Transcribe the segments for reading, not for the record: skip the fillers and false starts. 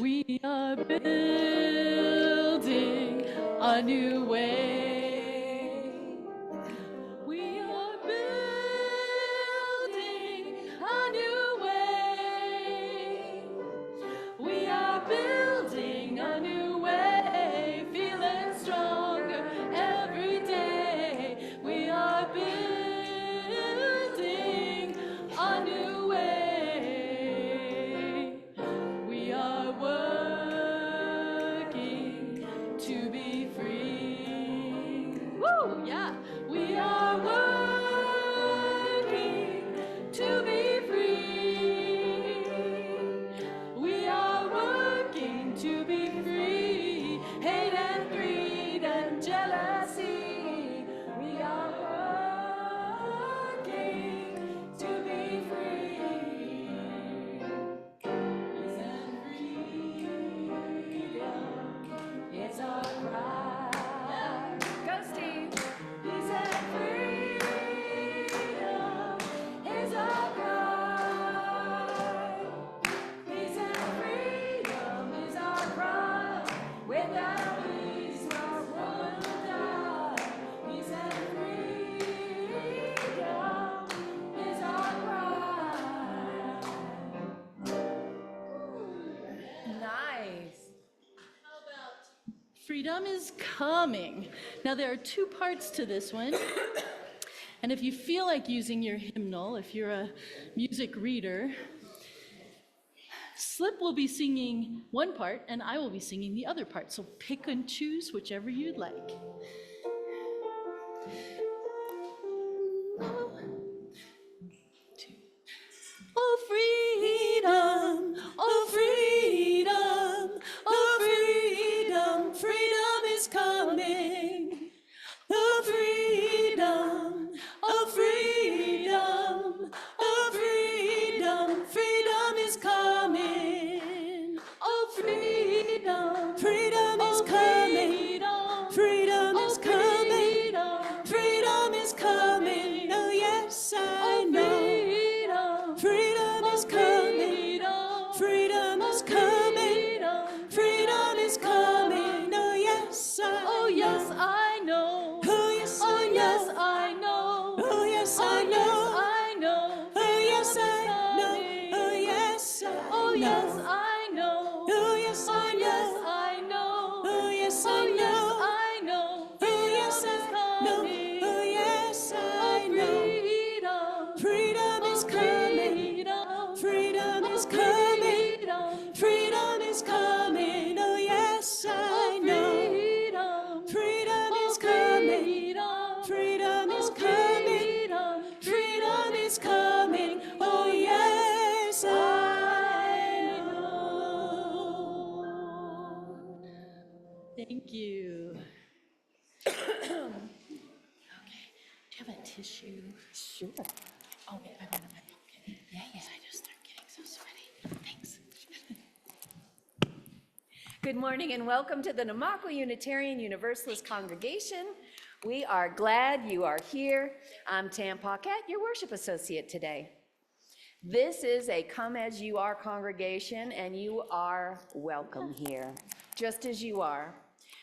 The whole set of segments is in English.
We are building a new way. We are building a new way. We are building a new way, feeling stronger every day. We are building a new way. We are working to be free. Woo, yeah. We are working to be free. We are working to be free. Hate and greed and jealousy. We are working to be free. Peace and freedom is our cry. Go, Steve. Peace and freedom is our cry. Peace and freedom is our cry. Without peace, our world will die. Peace and freedom is our cry. Nice. Freedom is coming. Now there are two parts to this one. And if you feel like using your hymnal, if you're a music reader, Slip will be singing one part and I will be singing the other part. So pick and choose whichever you'd like. Oh, freedom, oh, freedom, oh, freedom, freedom is coming. Oh, freedom, oh, freedom, oh, freedom, freedom is coming. Oh, freedom, freedom is coming. Freedom is coming. Freedom is coming. Oh, yes, I know. Freedom is coming. Freedom is coming. Freedom is coming. Oh, yes, I know. Oh, yes, I know. Oh, yes, I know. Oh, yes, I know. Oh, yes, I know. Oh, yes, I know. Oh, yes, I know. Oh, yes, I know. Oh, yes, I know. Oh, yes, I know. Freedom is coming. Freedom is coming. Freedom is coming. Oh, yes, I know. Freedom is coming. Freedom is coming. Freedom is coming. Oh, yes, I know. Thank you. Okay. Do you have a tissue? Sure. Oh, wait, I want my pocket. Yeah. I just start getting so sweaty. Thanks. Good morning and welcome to the Namaqua Unitarian Universalist congregation. We are glad you are here. I'm Tam Paquette, your worship associate today. This is a come as you are congregation and you are welcome here, just as you are.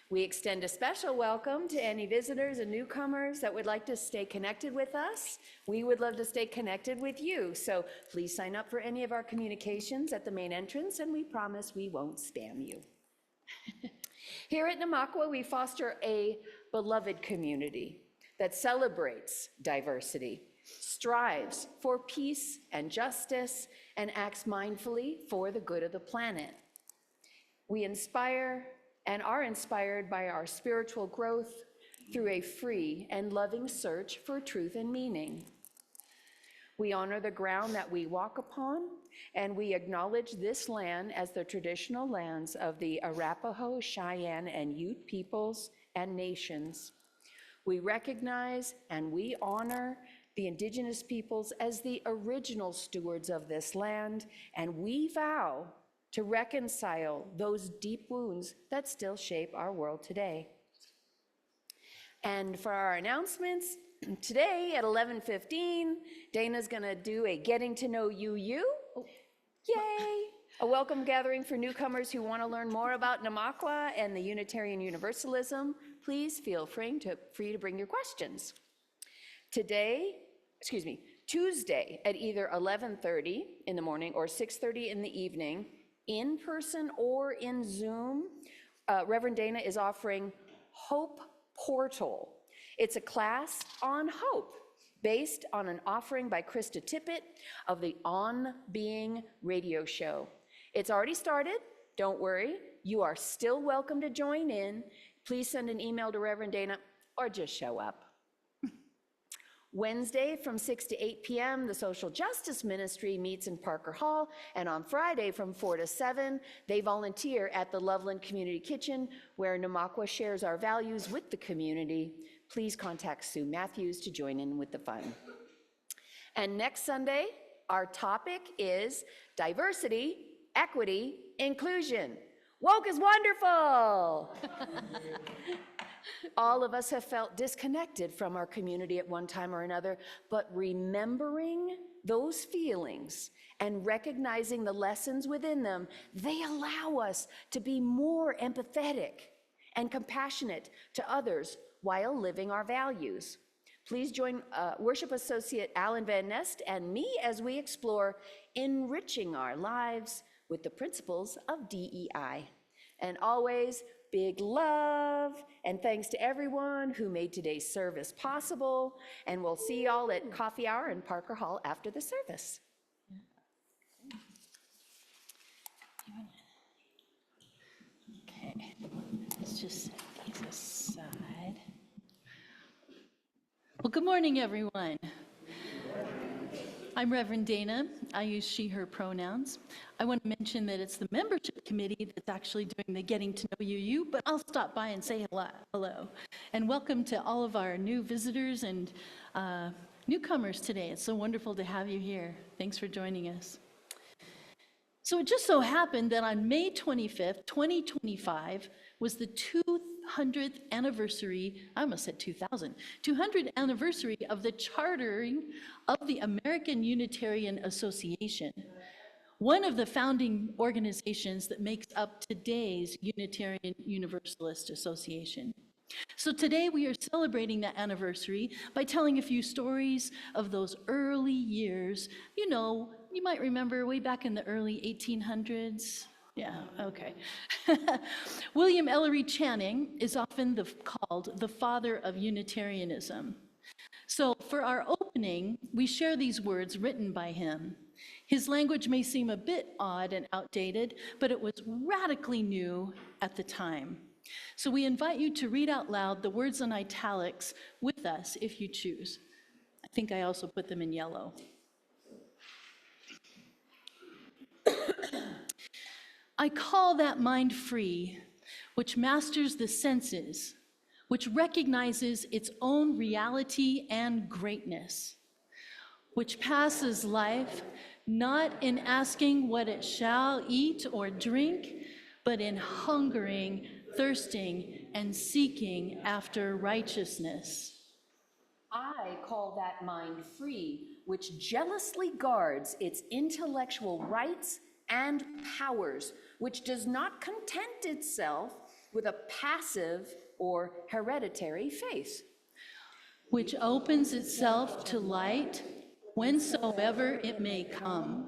We extend a special welcome to any visitors and newcomers that would like to stay connected with us. We would love to stay connected with you, so please sign up for any of our communications at the main entrance and we promise we won't spam you. Here at Namaqua, we foster a beloved community that celebrates diversity, strives for peace and justice, and acts mindfully for the good of the planet. We inspire and are inspired by our spiritual growth through a free and loving search for truth and meaning. We honor the ground that we walk upon, and we acknowledge this land as the traditional lands of the Arapaho, Cheyenne, and Ute peoples and nations. We recognize and we honor the indigenous peoples as the original stewards of this land, and we vow to reconcile those deep wounds that still shape our world today. And for our announcements, today at 11:15, Dana's gonna do a getting to know you. Oh, yay! A welcome gathering for newcomers who want to learn more about Namaqua and the Unitarian Universalism. Please feel free to bring your questions. Tuesday at either 11:30 in the morning or 6:30 in the evening, in person or in Zoom, Reverend Dana is offering Hope Portal. It's a class on hope based on an offering by Krista Tippett of the On Being radio show. It's already started. Don't worry. You are still welcome to join in. Please send an email to Reverend Dana or just show up. Wednesday from 6 to 8 p.m., the Social Justice Ministry meets in Parker Hall, and on Friday from 4 to 7, they volunteer at the Loveland Community Kitchen, where Namaqua shares our values with the community. Please contact Sue Matthews to join in with the fun. And next Sunday, our topic is diversity, equity, inclusion. Woke is wonderful! All of us have felt disconnected from our community at one time or another, but remembering those feelings and recognizing the lessons within them, they allow us to be more empathetic and compassionate to others while living our values. Please join Worship Associate Alan Van Nest and me as we explore enriching our lives with the principles of DEI. And always, big love, and thanks to everyone who made today's service possible. And we'll see y'all at Coffee Hour in Parker Hall after the service. Okay, let's just set these aside. Well, good morning, everyone. I'm Reverend Dana. I use she, her pronouns. I want to mention that it's the membership committee that's actually doing the getting to know you, but I'll stop by and say hello. And welcome to all of our new visitors and newcomers today. It's so wonderful to have you here. Thanks for joining us. So it just so happened that on May 25th, 2025 was the 200th anniversary, I almost said 200th anniversary of the chartering of the American Unitarian Association, one of the founding organizations that makes up today's Unitarian Universalist Association. So today we are celebrating that anniversary by telling a few stories of those early years. You know, you might remember way back in the early 1800s. Yeah, okay. William Ellery Channing is often called the father of Unitarianism. So for our opening, we share these words written by him. His language may seem a bit odd and outdated, but it was radically new at the time. So we invite you to read out loud the words in italics with us if you choose. I think I also put them in yellow. I call that mind free, which masters the senses, which recognizes its own reality and greatness, which passes life not in asking what it shall eat or drink, but in hungering, thirsting, and seeking after righteousness. I call that mind free, which jealously guards its intellectual rights and powers, which does not content itself with a passive or hereditary faith, which opens itself to light whensoever it may come,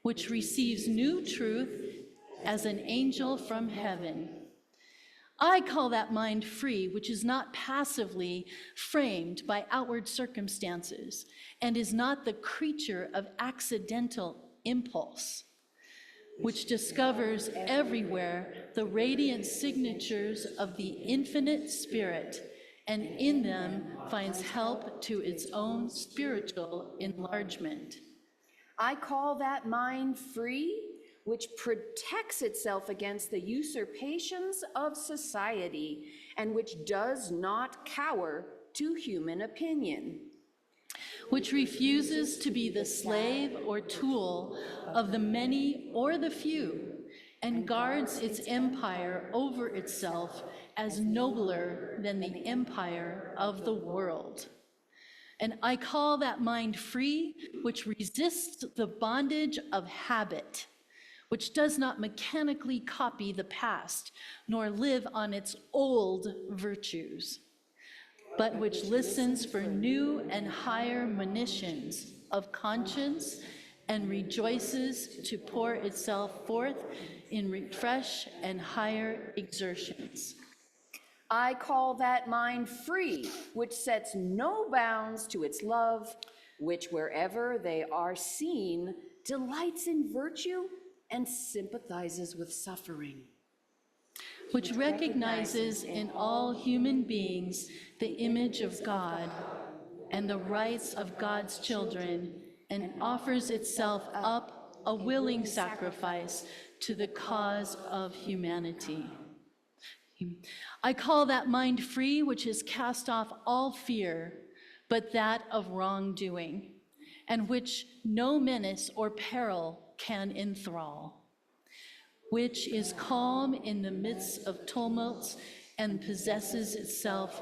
which receives new truth as an angel from heaven. I call that mind free, which is not passively framed by outward circumstances and is not the creature of accidental impulse, which discovers everywhere the radiant signatures of the infinite spirit, and in them finds help to its own spiritual enlargement. I call that mind free, which protects itself against the usurpations of society and which does not cower to human opinion, which refuses to be the slave or tool of the many or the few, and guards its empire over itself as nobler than the empire of the world. And I call that mind free, which resists the bondage of habit, which does not mechanically copy the past, nor live on its old virtues, but which listens for new and higher monitions of conscience and rejoices to pour itself forth in fresh and higher exertions. I call that mind free, which sets no bounds to its love, which wherever they are seen, delights in virtue and sympathizes with suffering. Which recognizes in all human beings the image of God and the rights of God's children, and offers itself up a willing sacrifice to the cause of humanity. I call that mind free, which has cast off all fear, but that of wrongdoing, and which no menace or peril can enthrall, which is calm in the midst of tumults and possesses itself,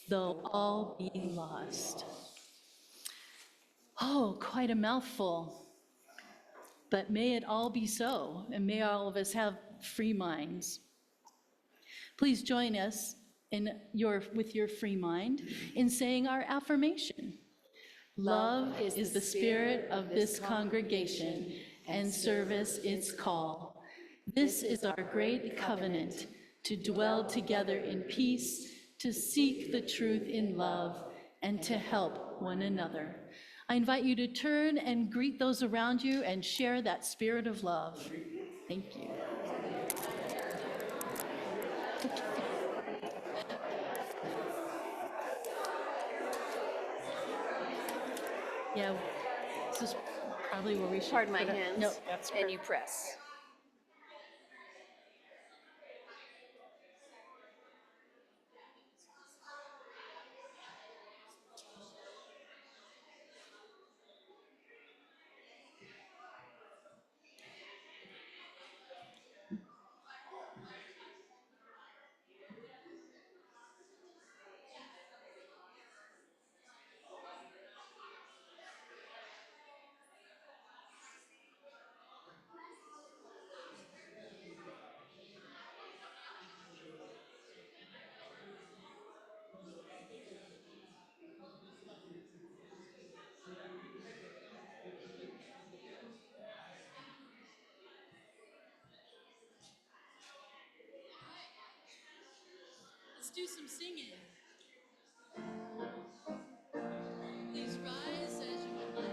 though all be lost. Oh, quite a mouthful. But may it all be so, and may all of us have free minds. Please join us with your free mind in saying our affirmation. Love is the spirit of this congregation, and service its call. This is our great covenant, to dwell together in peace, to seek the truth in love, and to help one another. I invite you to turn and greet those around you and share that spirit of love. Thank you. Yeah, this is probably where we should Pardon my put it. hands. No, that's And you press. Let's do some singing. Please rise as you would like.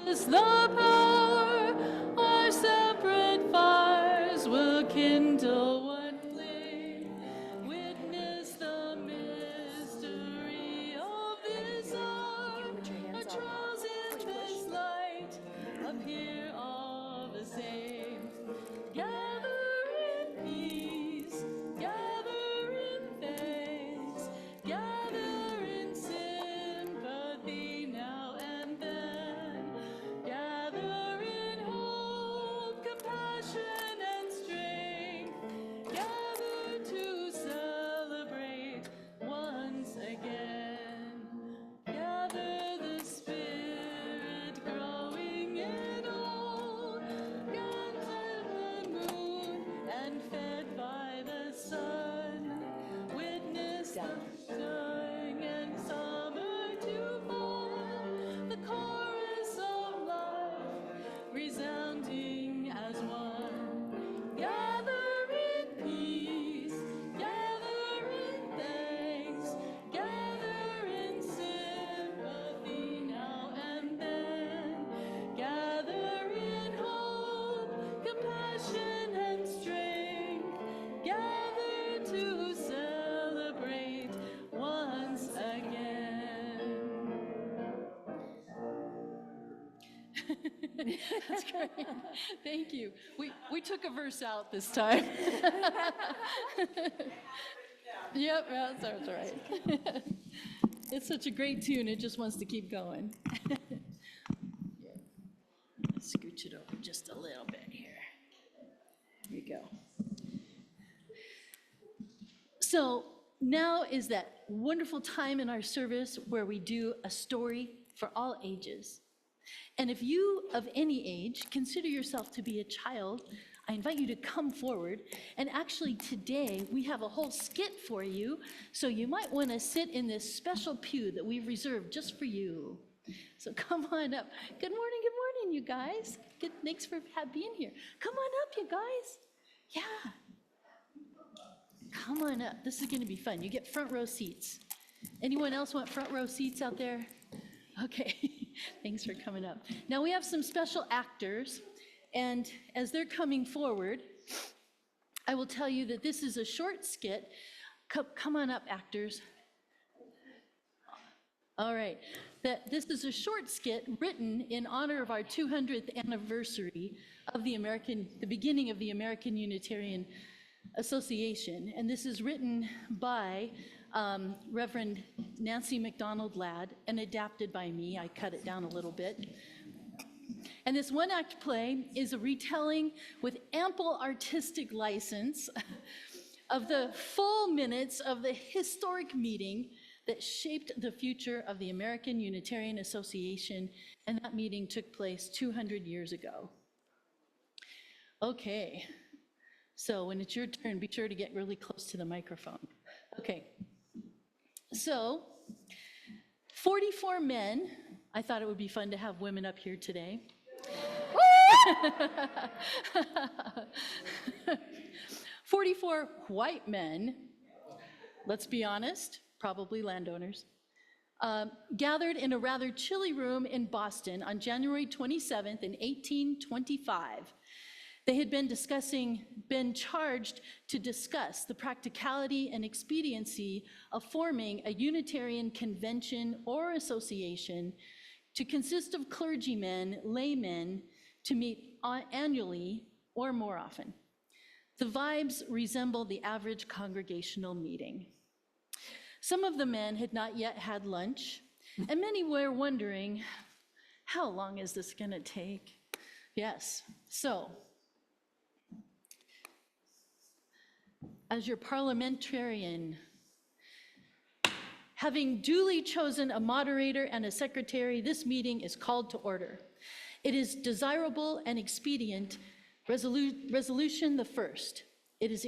Is the power, our separate fires will kindle one flame. Witness the mystery of this hour. Our trials in this light appear all the same. Gather in peace, gather in thanks, gather in sympathy now and then. Gather in hope, compassion, and strength. Gather to celebrate once again. Gather the Spirit growing in all. Gather the moon and fed by the sun. Witness the spring and summer to fall. The chorus of life resounding as one. Gather in peace, gather in thanks, gather in sympathy now and then. Gather in hope, compassion, and strength. Gather to celebrate once again. That's great. Thank you. We took a verse out this time. Yep, that's right. It's such a great tune, it just wants to keep going. Let's scooch it over just a little bit here. Here we go. So now is that wonderful time in our service where we do a story for all ages. And if you, of any age, consider yourself to be a child, I invite you to come forward. And actually today, we have a whole skit for you, so you might want to sit in this special pew that we've reserved just for you. So come on up. Good morning, you guys. Thanks for being here. Come on up, you guys. Yeah. Come on up. This is going to be fun. You get front row seats. Anyone else want front row seats out there? Okay. Thanks for coming up. Now we have some special actors, and as they're coming forward, I will tell you that this is a short skit. Come on up, actors. All right. This is a short skit written in honor of our 200th anniversary of the beginning of the American Unitarian Association, and this is written by Reverend Nancy MacDonald Ladd and adapted by me. I cut it down a little bit. And this one-act play is a retelling with ample artistic license of the full minutes of the historic meeting that shaped the future of the American Unitarian Association, and that meeting took place 200 years ago. Okay, so when it's your turn, be sure to get really close to the microphone. Okay. So, 44 men, I thought it would be fun to have women up here today. 44 white men, let's be honest, probably landowners, gathered in a rather chilly room in Boston on January 27th in 1825. They had been charged to discuss the practicality and expediency of forming a Unitarian convention or association to consist of clergymen, laymen, to meet annually or more often. The vibes resembled the average congregational meeting. Some of the men had not yet had lunch, and many were wondering, how long is this gonna take? Yes, so, as your parliamentarian, having duly chosen a moderator and a secretary, this meeting is called to order. It is desirable and expedient, resolution the first. It is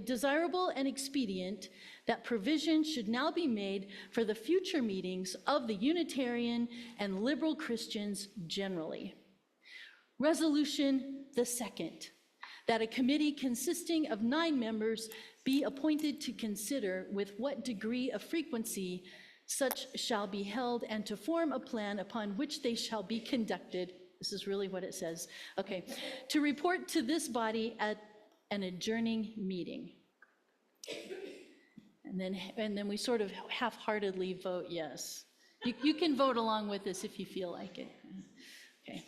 desirable and expedient that provision should now be made for the future meetings of the Unitarian and liberal Christians generally. Resolution the second, that a committee consisting of 9 members be appointed to consider with what degree of frequency such shall be held and to form a plan upon which they shall be conducted. This is really what it says. Okay, to report to this body at an adjourning meeting. And then we sort of half-heartedly vote yes. You can vote along with this if you feel like it. Okay.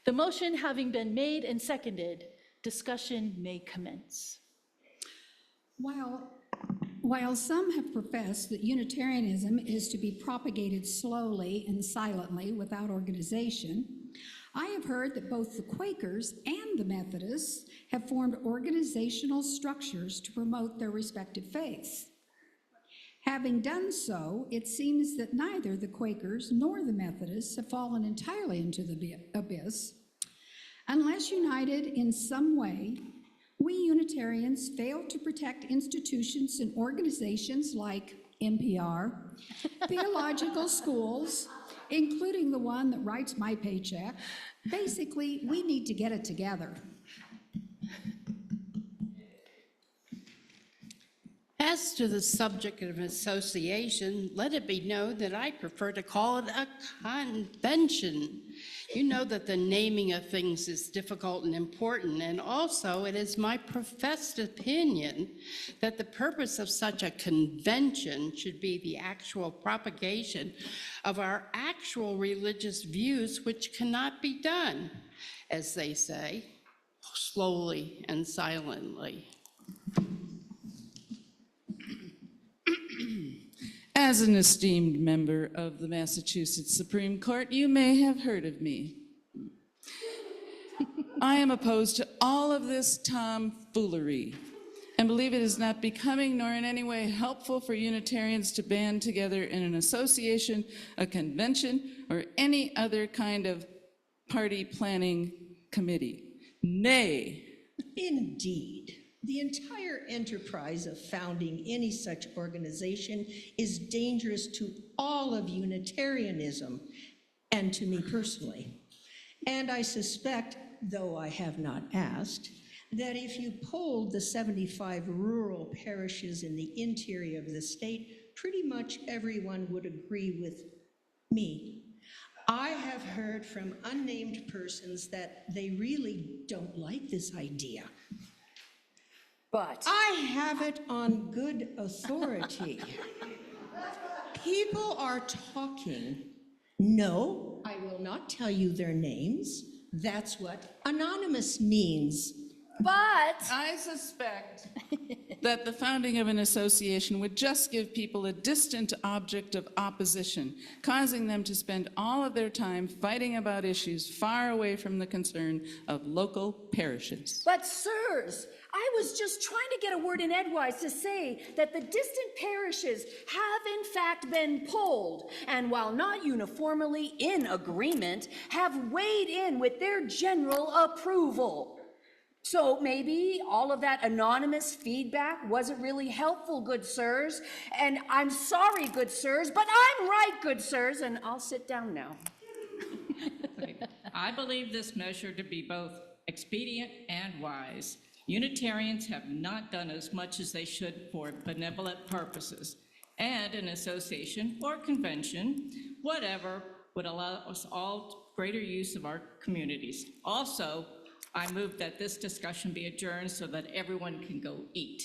The motion having been made and seconded, discussion may commence. While some have professed that Unitarianism is to be propagated slowly and silently without organization, I have heard that both the Quakers and the Methodists have formed organizational structures to promote their respective faiths. Having done so, it seems that neither the Quakers nor the Methodists have fallen entirely into the abyss. Unless united in some way, we Unitarians fail to protect institutions and organizations like NPR, theological schools, including the one that writes my paycheck. Basically, we need to get it together. As to the subject of association, let it be known that I prefer to call it a convention. You know that the naming of things is difficult and important, and also it is my professed opinion that the purpose of such a convention should be the actual propagation of our actual religious views, which cannot be done, as they say, slowly and silently. As an esteemed member of the Massachusetts Supreme Court, you may have heard of me. I am opposed to all of this tomfoolery and believe it is not becoming nor in any way helpful for Unitarians to band together in an association, a convention, or any other kind of party planning committee. Nay. Indeed, the entire enterprise of founding any such organization is dangerous to all of Unitarianism and to me personally. And I suspect, though I have not asked, that if you polled the 75 rural parishes in the interior of the state, pretty much everyone would agree with me. I have heard from unnamed persons that they really don't like this idea. But I have it on good authority. People are talking. No, I will not tell you their names. That's what anonymous means. I suspect that the founding of an association would just give people a distant object of opposition, causing them to spend all of their time fighting about issues far away from the concern of local parishes. But sirs, I was just trying to get a word in edgewise to say that the distant parishes have in fact been polled, and while not uniformly in agreement, have weighed in with their general approval. So maybe all of that anonymous feedback wasn't really helpful, good sirs. And I'm sorry, good sirs, but I'm right, good sirs, and I'll sit down now. I believe this measure to be both expedient and wise. Unitarians have not done as much as they should for benevolent purposes, and an association or convention, whatever, would allow us all greater use of our communities. Also, I move that this discussion be adjourned so that everyone can go eat.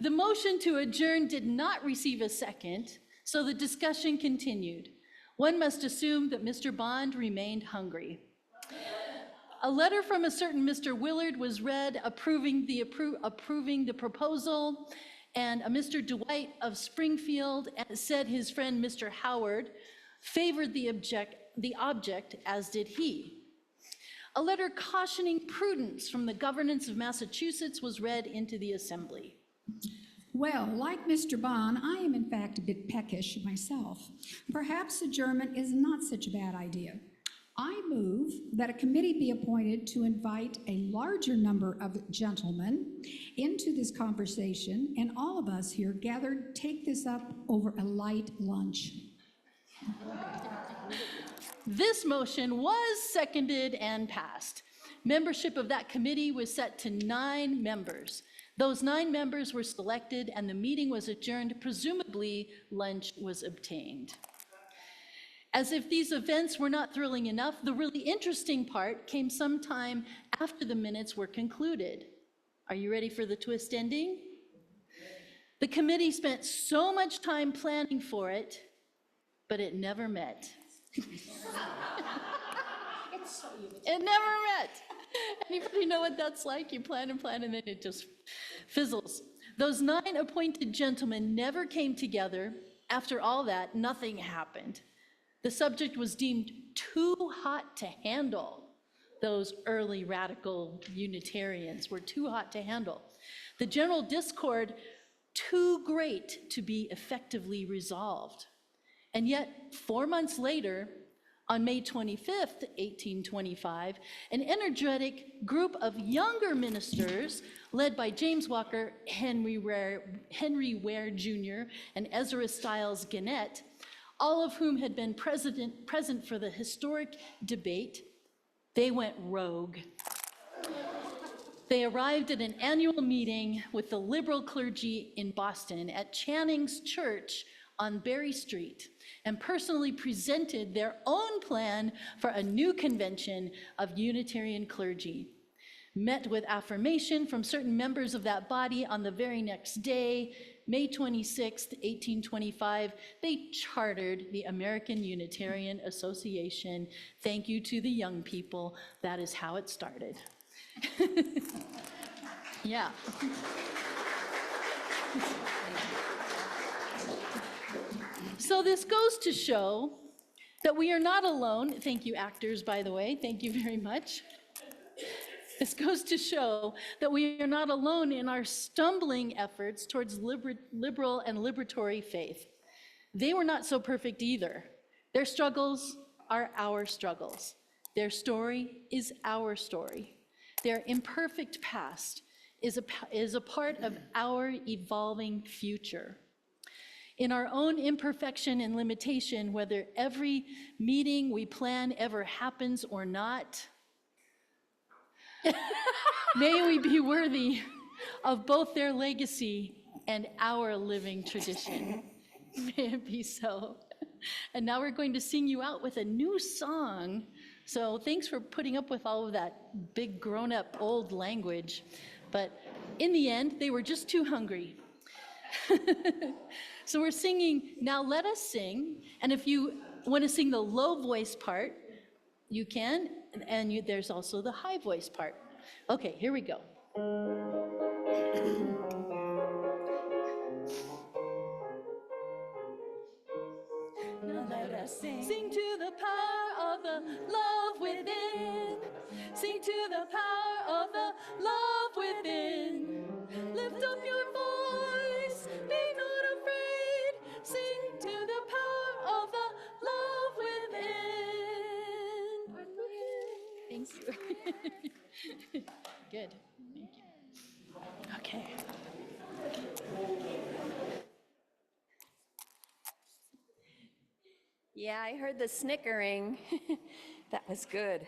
The motion to adjourn did not receive a second, so the discussion continued. One must assume that Mr. Bond remained hungry. A letter from a certain Mr. Willard was read approving the proposal, and a Mr. Dwight of Springfield said his friend Mr. Howard favored the object, as did he. A letter cautioning prudence from the governance of Massachusetts was read into the assembly. Well, like Mr. Bond, I am in fact a bit peckish myself. Perhaps adjournment is not such a bad idea. I move that a committee be appointed to invite a larger number of gentlemen into this conversation, and all of us here gathered take this up over a light lunch. This motion was seconded and passed. Membership of that committee was set to 9 members. Those 9 members were selected and the meeting was adjourned. Presumably, lunch was obtained. As if these events were not thrilling enough, the really interesting part came sometime after the minutes were concluded. Are you ready for the twist ending? The committee spent so much time planning for it, but it never met. It never met. Anybody know what that's like? You plan and plan and then it just fizzles. Those 9 appointed gentlemen never came together. After all that, nothing happened. The subject was deemed too hot to handle. Those early radical Unitarians were too hot to handle. The general discord too great to be effectively resolved. And yet, 4 months later, on May 25th, 1825, an energetic group of younger ministers, led by James Walker, Henry Ware Jr., and Ezra Stiles Gannett, all of whom had been present for the historic debate, they went rogue. They arrived at an annual meeting with the liberal clergy in Boston at Channing's Church on Berry Street and personally presented their own plan for a new convention of Unitarian clergy. Met with affirmation from certain members of that body on the very next day, May 26th, 1825, they chartered the American Unitarian Association. Thank you to the young people. That is how it started. Yeah. So this goes to show that we are not alone. Thank you, actors, by the way. Thank you very much. This goes to show that we are not alone in our stumbling efforts towards liberal and liberatory faith. They were not so perfect either. Their struggles are our struggles. Their story is our story. Their imperfect past is a part of our evolving future. In our own imperfection and limitation, whether every meeting we plan ever happens or not, may we be worthy of both their legacy and our living tradition. May it be so. And now we're going to sing you out with a new song. So thanks for putting up with all of that big grown-up old language. But in the end, they were just too hungry. So we're singing, Now Let Us Sing. And if you want to sing the low voice part, you can. And there's also the high voice part. Okay, here we go. Now let us sing. Sing to the power of the love within. Sing to the power of the love within. Lift up your voice, be not afraid. Sing to the power of the love within. Thank you. Good. Thank you. Okay. Yeah, I heard the snickering. That was good.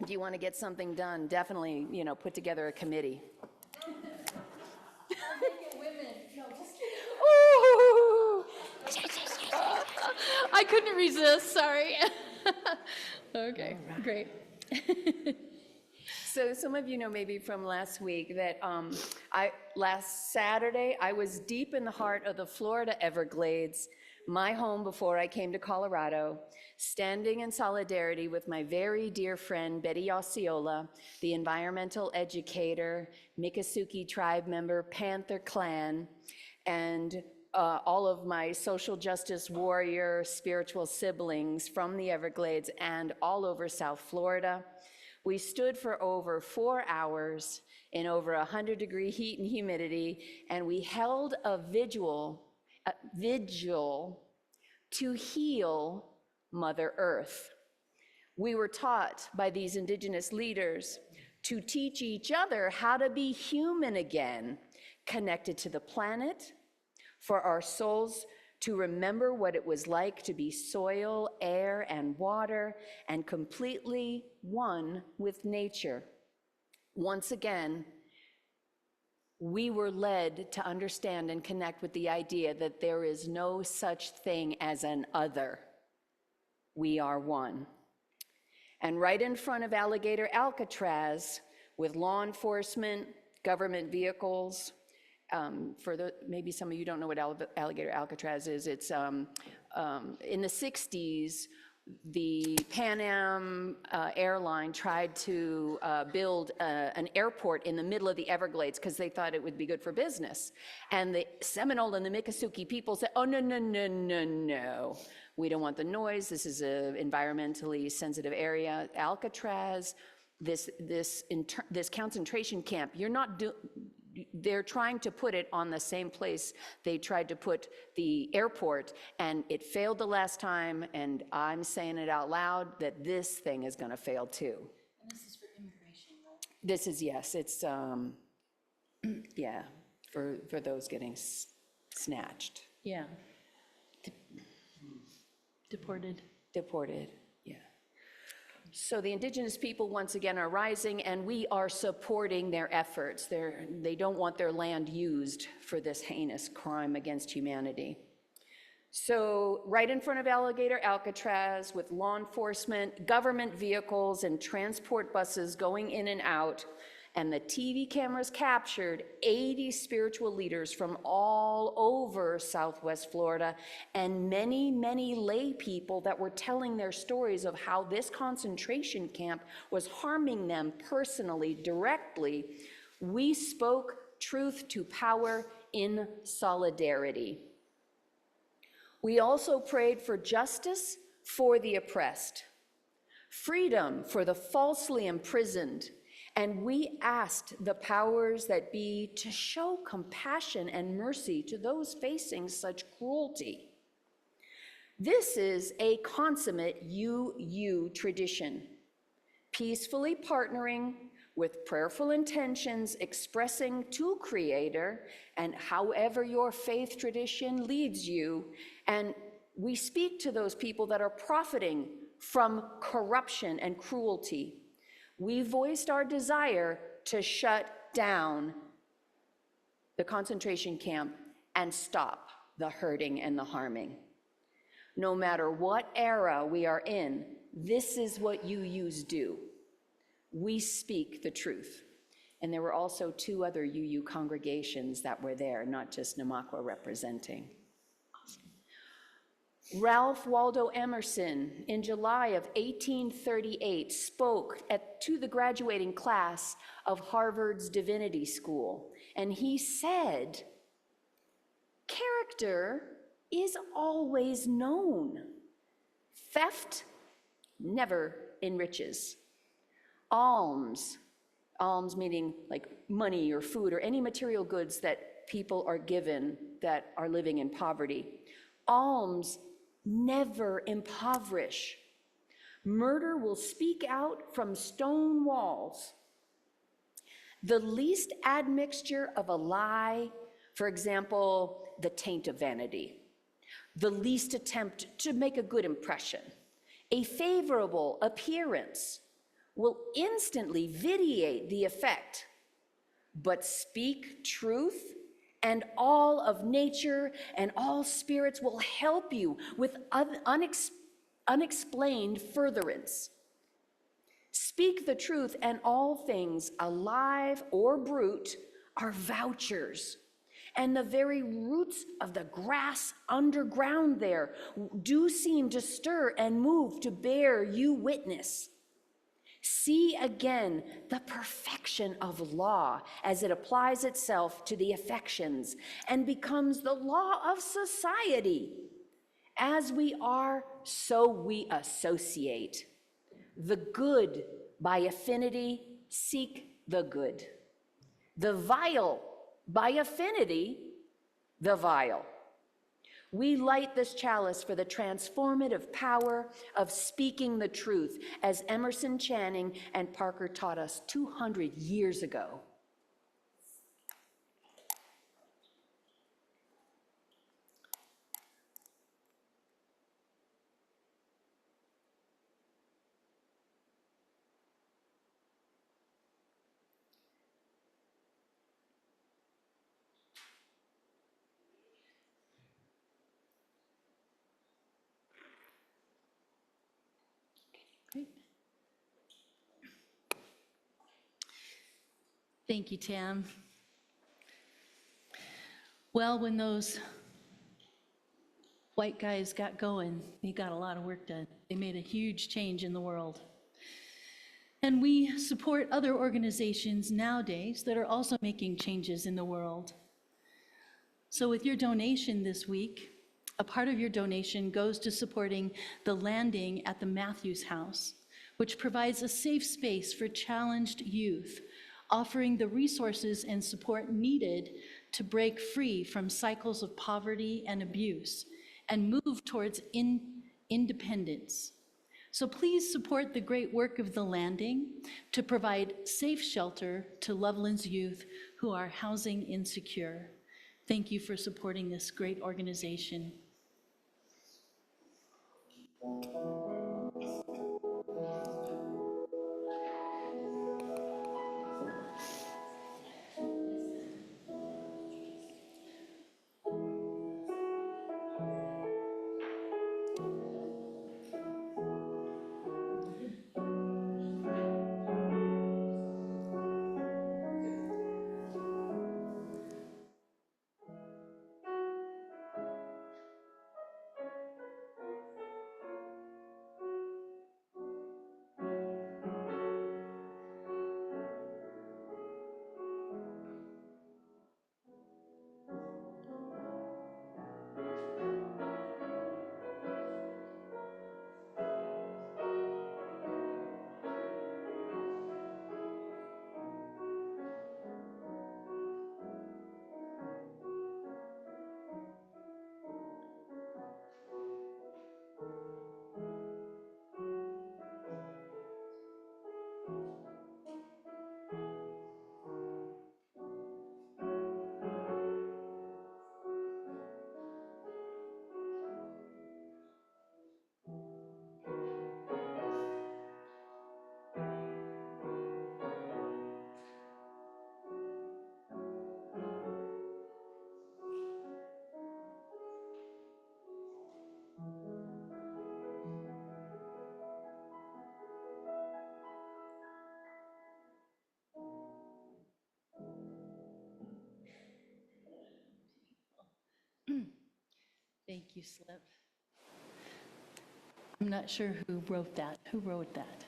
Do you want to get something done? Definitely, put together a committee. Ooh. I couldn't resist, sorry. Okay, great. So some of you know maybe from last week that last Saturday, I was deep in the heart of the Florida Everglades, my home before I came to Colorado, standing in solidarity with my very dear friend, Betty Osceola, the environmental educator, Miccosukee tribe member, Panther Clan, and all of my social justice warrior spiritual siblings from the Everglades and all over South Florida. We stood for over 4 hours in over 100-degree heat and humidity, and we held a vigil to heal Mother Earth. We were taught by these indigenous leaders to teach each other how to be human again, connected to the planet, for our souls to remember what it was like to be soil, air, and water, and completely one with nature. Once again, we were led to understand and connect with the idea that there is no such thing as an other. We are one. And right in front of Alligator Alcatraz, with law enforcement, government vehicles, maybe some of you don't know what Alligator Alcatraz is. It's in the 60s, the Pan Am airline tried to build an airport in the middle of the Everglades because they thought it would be good for business. And the Seminole and the Miccosukee people said, oh, no, no, no, no, no. We don't want the noise. This is an environmentally sensitive area. Alcatraz, this concentration camp, they're trying to put it on the same place they tried to put the airport, and it failed the last time, and I'm saying it out loud that this thing is going to fail too. And this is for immigration, right? This is, yes, it's, yeah, for those getting snatched. Yeah. Deported. Deported, yeah. So the indigenous people once again are rising, and we are supporting their efforts. They don't want their land used for this heinous crime against humanity. So right in front of Alligator Alcatraz, with law enforcement, government vehicles, and transport buses going in and out, and the TV cameras captured 80 spiritual leaders from all over Southwest Florida, and many, many lay people that were telling their stories of how this concentration camp was harming them personally, directly. We spoke truth to power in solidarity. We also prayed for justice for the oppressed, freedom for the falsely imprisoned, and we asked the powers that be to show compassion and mercy to those facing such cruelty. This is a consummate UU tradition, peacefully partnering with prayerful intentions, expressing to Creator, and however your faith tradition leads you, and we speak to those people that are profiting from corruption and cruelty. We voiced our desire to shut down the concentration camp and stop the hurting and the harming. No matter what era we are in, this is what UUs do. We speak the truth. And there were also 2 other UU congregations that were there, not just Namaqua representing. Ralph Waldo Emerson, in July of 1838, spoke to the graduating class of Harvard's Divinity School, and he said, "Character is always known. Theft never enriches. Alms meaning like money or food or any material goods that people are given that are living in poverty. Alms never impoverish. Murder will speak out from stone walls. The least admixture of a lie, for example, the taint of vanity, the least attempt to make a good impression, a favorable appearance, will instantly vitiate the effect. But speak truth, and all of nature and all spirits will help you with unexplained furtherance. Speak the truth, and all things, alive or brute, are vouchers. And the very roots of the grass underground there do seem to stir and move to bear you witness. See again the perfection of law as it applies itself to the affections and becomes the law of society. As we are, so we associate. The good, by affinity, seek the good. The vile, by affinity, the vile. We light this chalice for the transformative power of speaking the truth, as Emerson, Channing, and Parker taught us 200 years ago. Great. Thank you, Tam. Well, when those white guys got going, they got a lot of work done. They made a huge change in the world. And we support other organizations nowadays that are also making changes in the world. So with your donation this week, a part of your donation goes to supporting the landing at the Matthews House, which provides a safe space for challenged youth, offering the resources and support needed to break free from cycles of poverty and abuse and move towards independence. So please support the great work of the landing to provide safe shelter to Loveland's youth who are housing insecure. Thank you for supporting this great organization. Thank you, Slip. I'm not sure who wrote that. Who wrote that?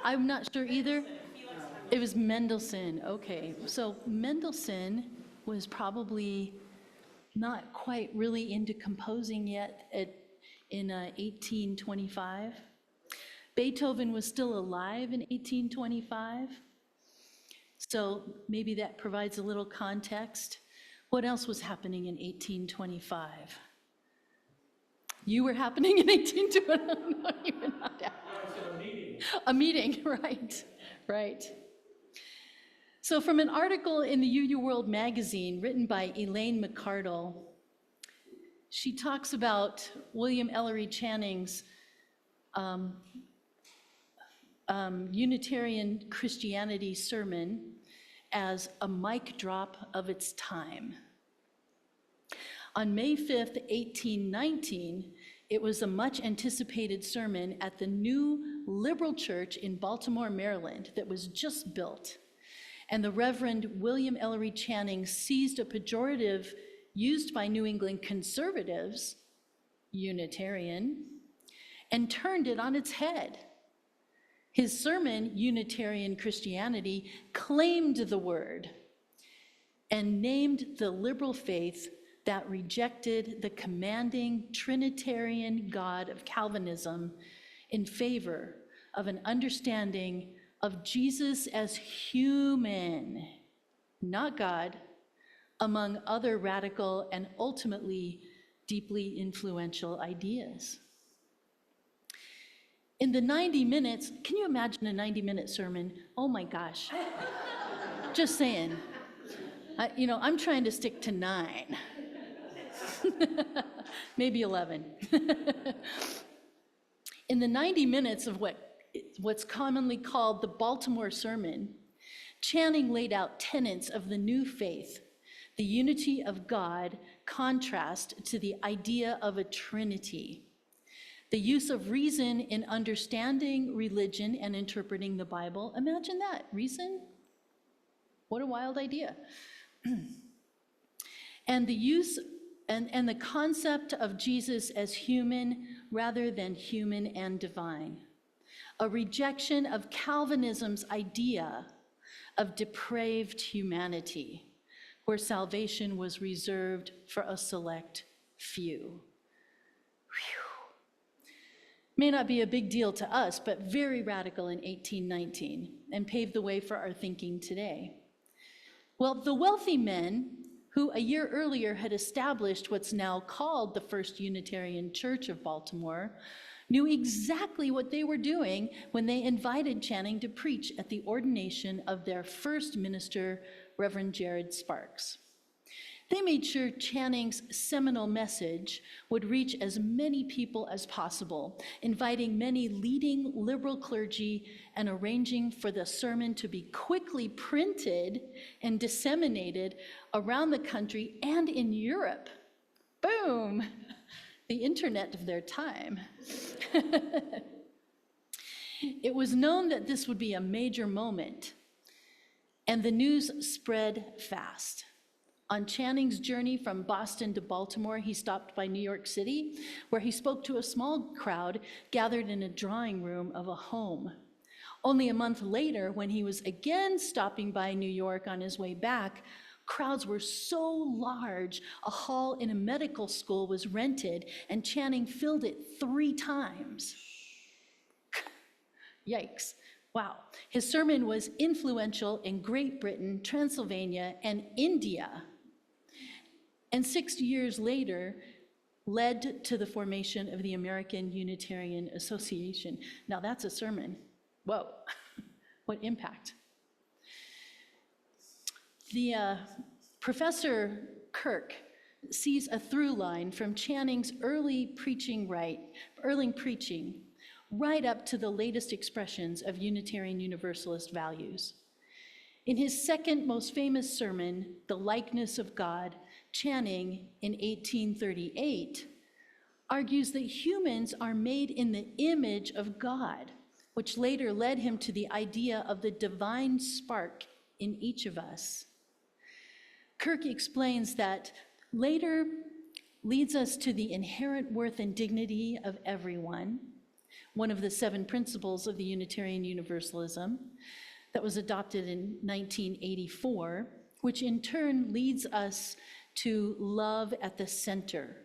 I'm not sure either. It was Mendelssohn. Okay, so Mendelssohn was probably not quite really into composing yet in 1825. Beethoven was still alive in 1825. So maybe that provides a little context. What else was happening in 1825? You were happening in 1825? No, you were not happening. A meeting, right, right. So from an article in the UU World magazine written by Elaine McCardle, she talks about William Ellery Channing's Unitarian Christianity sermon as a mic drop of its time. On May 5th, 1819, it was a much anticipated sermon at the new liberal church in Baltimore, Maryland, that was just built. And the Reverend William Ellery Channing seized a pejorative used by New England conservatives, Unitarian, and turned it on its head. His sermon, Unitarian Christianity, claimed the word and named the liberal faith that rejected the commanding Trinitarian God of Calvinism in favor of an understanding of Jesus as human, not God, among other radical and ultimately deeply influential ideas. In the 90 minutes, can you imagine a 90-minute sermon? Oh my gosh. Just saying. I'm trying to stick to 9. Maybe 11. In the 90 minutes of what's commonly called the Baltimore Sermon, Channing laid out tenets of the new faith, the unity of God contrast to the idea of a Trinity, the use of reason in understanding religion and interpreting the Bible. Imagine that, reason? What a wild idea. And the use and the concept of Jesus as human rather than human and divine. A rejection of Calvinism's idea of depraved humanity, where salvation was reserved for a select few. Whew. May not be a big deal to us, but very radical in 1819 and paved the way for our thinking today. Well, the wealthy men who a year earlier had established what's now called the First Unitarian Church of Baltimore, knew exactly what they were doing when they invited Channing to preach at the ordination of their first minister, Reverend Jared Sparks. They made sure Channing's seminal message would reach as many people as possible, inviting many leading liberal clergy and arranging for the sermon to be quickly printed and disseminated around the country and in Europe. Boom! The internet of their time. It was known that this would be a major moment, and the news spread fast. On Channing's journey from Boston to Baltimore, he stopped by New York City, where he spoke to a small crowd gathered in a drawing room of a home. Only a month later, when he was again stopping by New York on his way back, crowds were so large, a hall in a medical school was rented, and Channing filled it 3 times. Yikes. Wow. His sermon was influential in Great Britain, Transylvania, and India. And 60 years later, led to the formation of the American Unitarian Association. Now that's a sermon. Whoa, what impact. Professor Kirk sees a through line from Channing's early preaching right up to the latest expressions of Unitarian Universalist values. In his second most famous sermon, The Likeness of God, Channing, in 1838, argues that humans are made in the image of God, which later led him to the idea of the divine spark in each of us. Kirk explains that Later leads us to the inherent worth and dignity of everyone, one of the 7 principles of the Unitarian Universalism that was adopted in 1984, which in turn leads us to love at the center,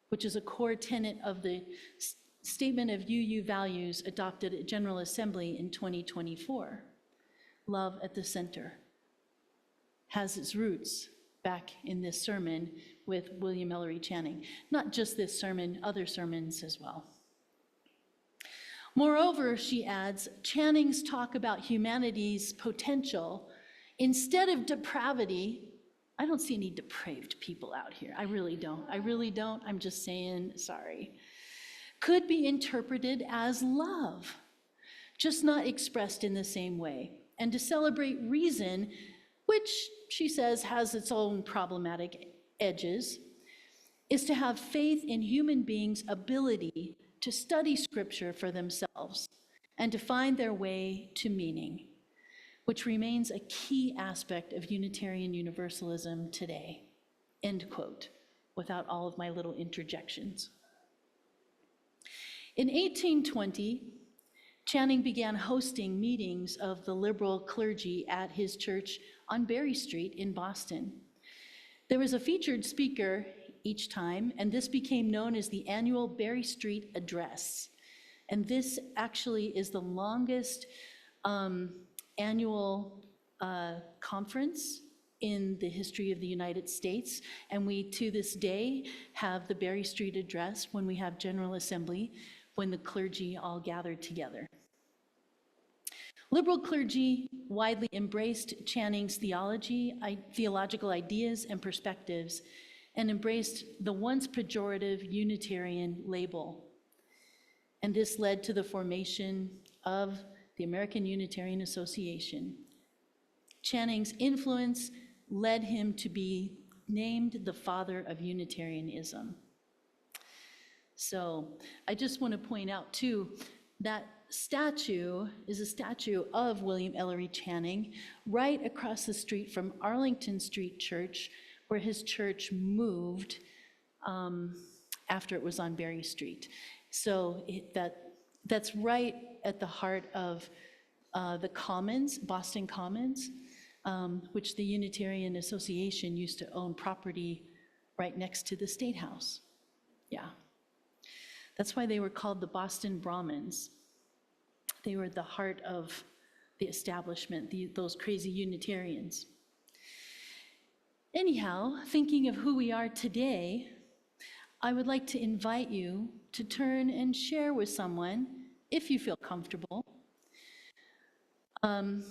which is a core tenet of the Statement of UU Values adopted at General Assembly in 2024. Love at the center has its roots back in this sermon with William Ellery Channing. Not just this sermon, other sermons as well. Moreover, she adds, Channing's talk about humanity's potential, instead of depravity, I don't see any depraved people out here. I really don't. I'm just saying, sorry. Could be interpreted as love, just not expressed in the same way. And to celebrate reason, which she says has its own problematic edges, is to have faith in human beings' ability to study Scripture for themselves and to find their way to meaning, which remains a key aspect of Unitarian Universalism today. End quote, without all of my little interjections. In 1820, Channing began hosting meetings of the liberal clergy at his church on Berry Street in Boston. There was a featured speaker each time, and this became known as the annual Berry Street Address. And this actually is the longest annual conference in the history of the United States. And we, to this day, have the Berry Street Address when we have General Assembly, when the clergy all gathered together. Liberal clergy widely embraced Channing's theological ideas and perspectives, and embraced the once pejorative Unitarian label. And this led to the formation of the American Unitarian Association. Channing's influence led him to be named the father of Unitarianism. So I just want to point out too, that statue is a statue of William Ellery Channing right across the street from Arlington Street Church, where his church moved after it was on Berry Street. So that's right at the heart of the Commons, Boston Commons, which the Unitarian Association used to own property right next to the State House. Yeah. That's why they were called the Boston Brahmins. They were the heart of the establishment, those crazy Unitarians. Anyhow, thinking of who we are today, I would like to invite you to turn and share with someone, if you feel comfortable, a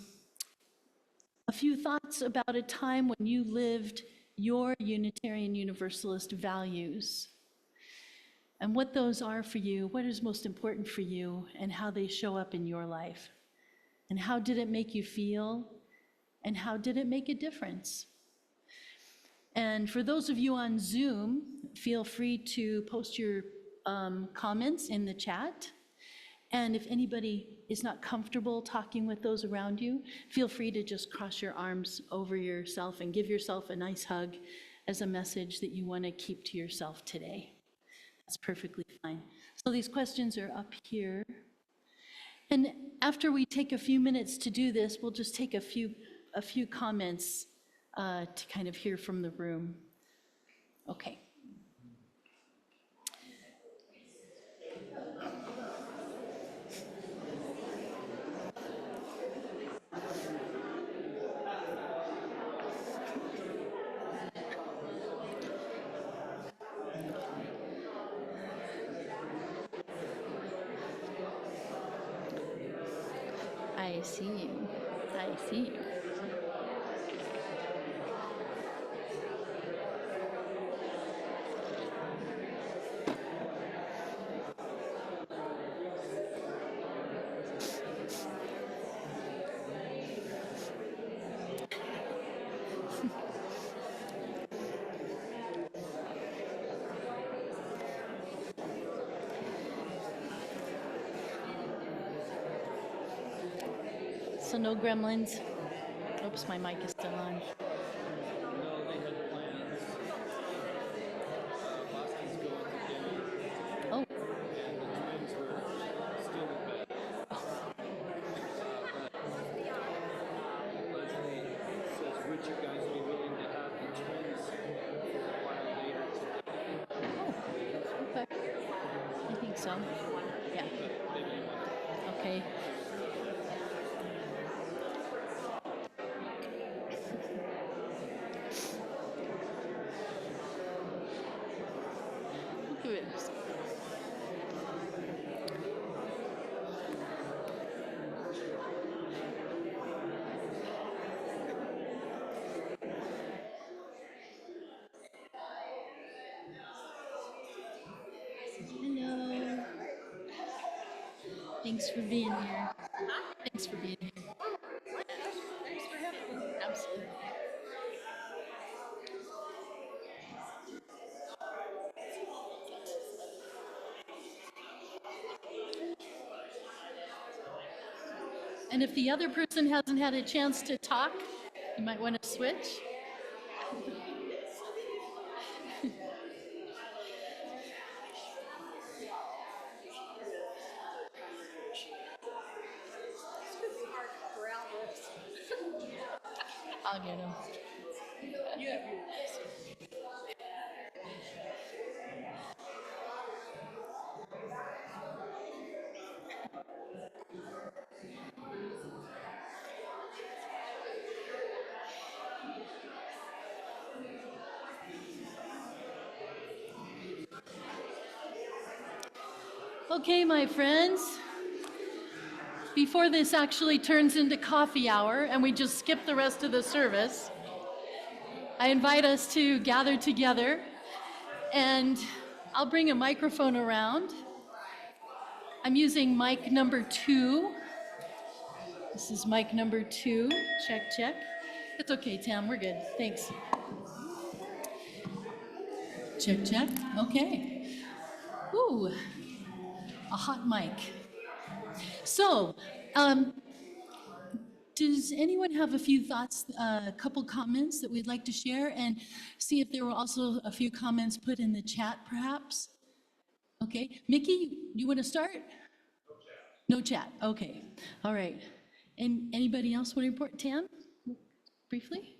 few thoughts about a time when you lived your Unitarian Universalist values, and what those are for you, what is most important for you, and how they show up in your life. And how did it make you feel? And how did it make a difference? And for those of you on Zoom, feel free to post your comments in the chat. And if anybody is not comfortable talking with those around you, feel free to just cross your arms over yourself and give yourself a nice hug as a message that you want to keep to yourself today. That's perfectly fine. So these questions are up here. And after we take a few minutes to do this, we'll just take a few comments to kind of hear from the room. Okay. I see you. I see you. So no gremlins. Oops, my mic is still on. so. Yeah. Okay. Good. Hello. Thanks for being here. Thanks for being here. Thanks for having me. Absolutely. And if the other person hasn't had a chance to talk, you might want to switch. I'll get him. Okay, my friends, before this actually turns into coffee hour and we just skip the rest of the service, I invite us to gather together, and I'll bring a microphone around. I'm using mic number 2. This is mic number 2. Check, check. It's okay, Tam, we're good. Thanks. Check, check. Okay. Ooh, a hot mic. So, does anyone have a few thoughts, a couple comments that we'd like to share, and see if there were also a few comments put in the chat, perhaps? Okay, Mickey, you want to start? No chat. Okay, all right. And anybody else want to report? Tam, briefly?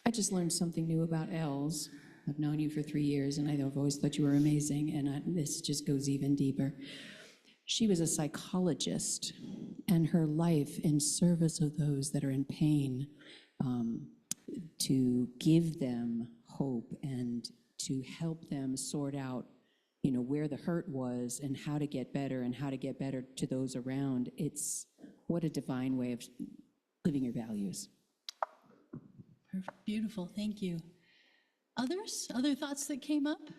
I just learned something new about Els. I've known you for 3 years, and I've always thought you were amazing, and this just goes even deeper. She was a psychologist, and her life in service of those that are in pain, to give them hope and to help them sort out, you know, where the hurt was and how to get better and how to get better to those around. It's what a divine way of living your values. Beautiful, thank you. Others? Other thoughts that came up?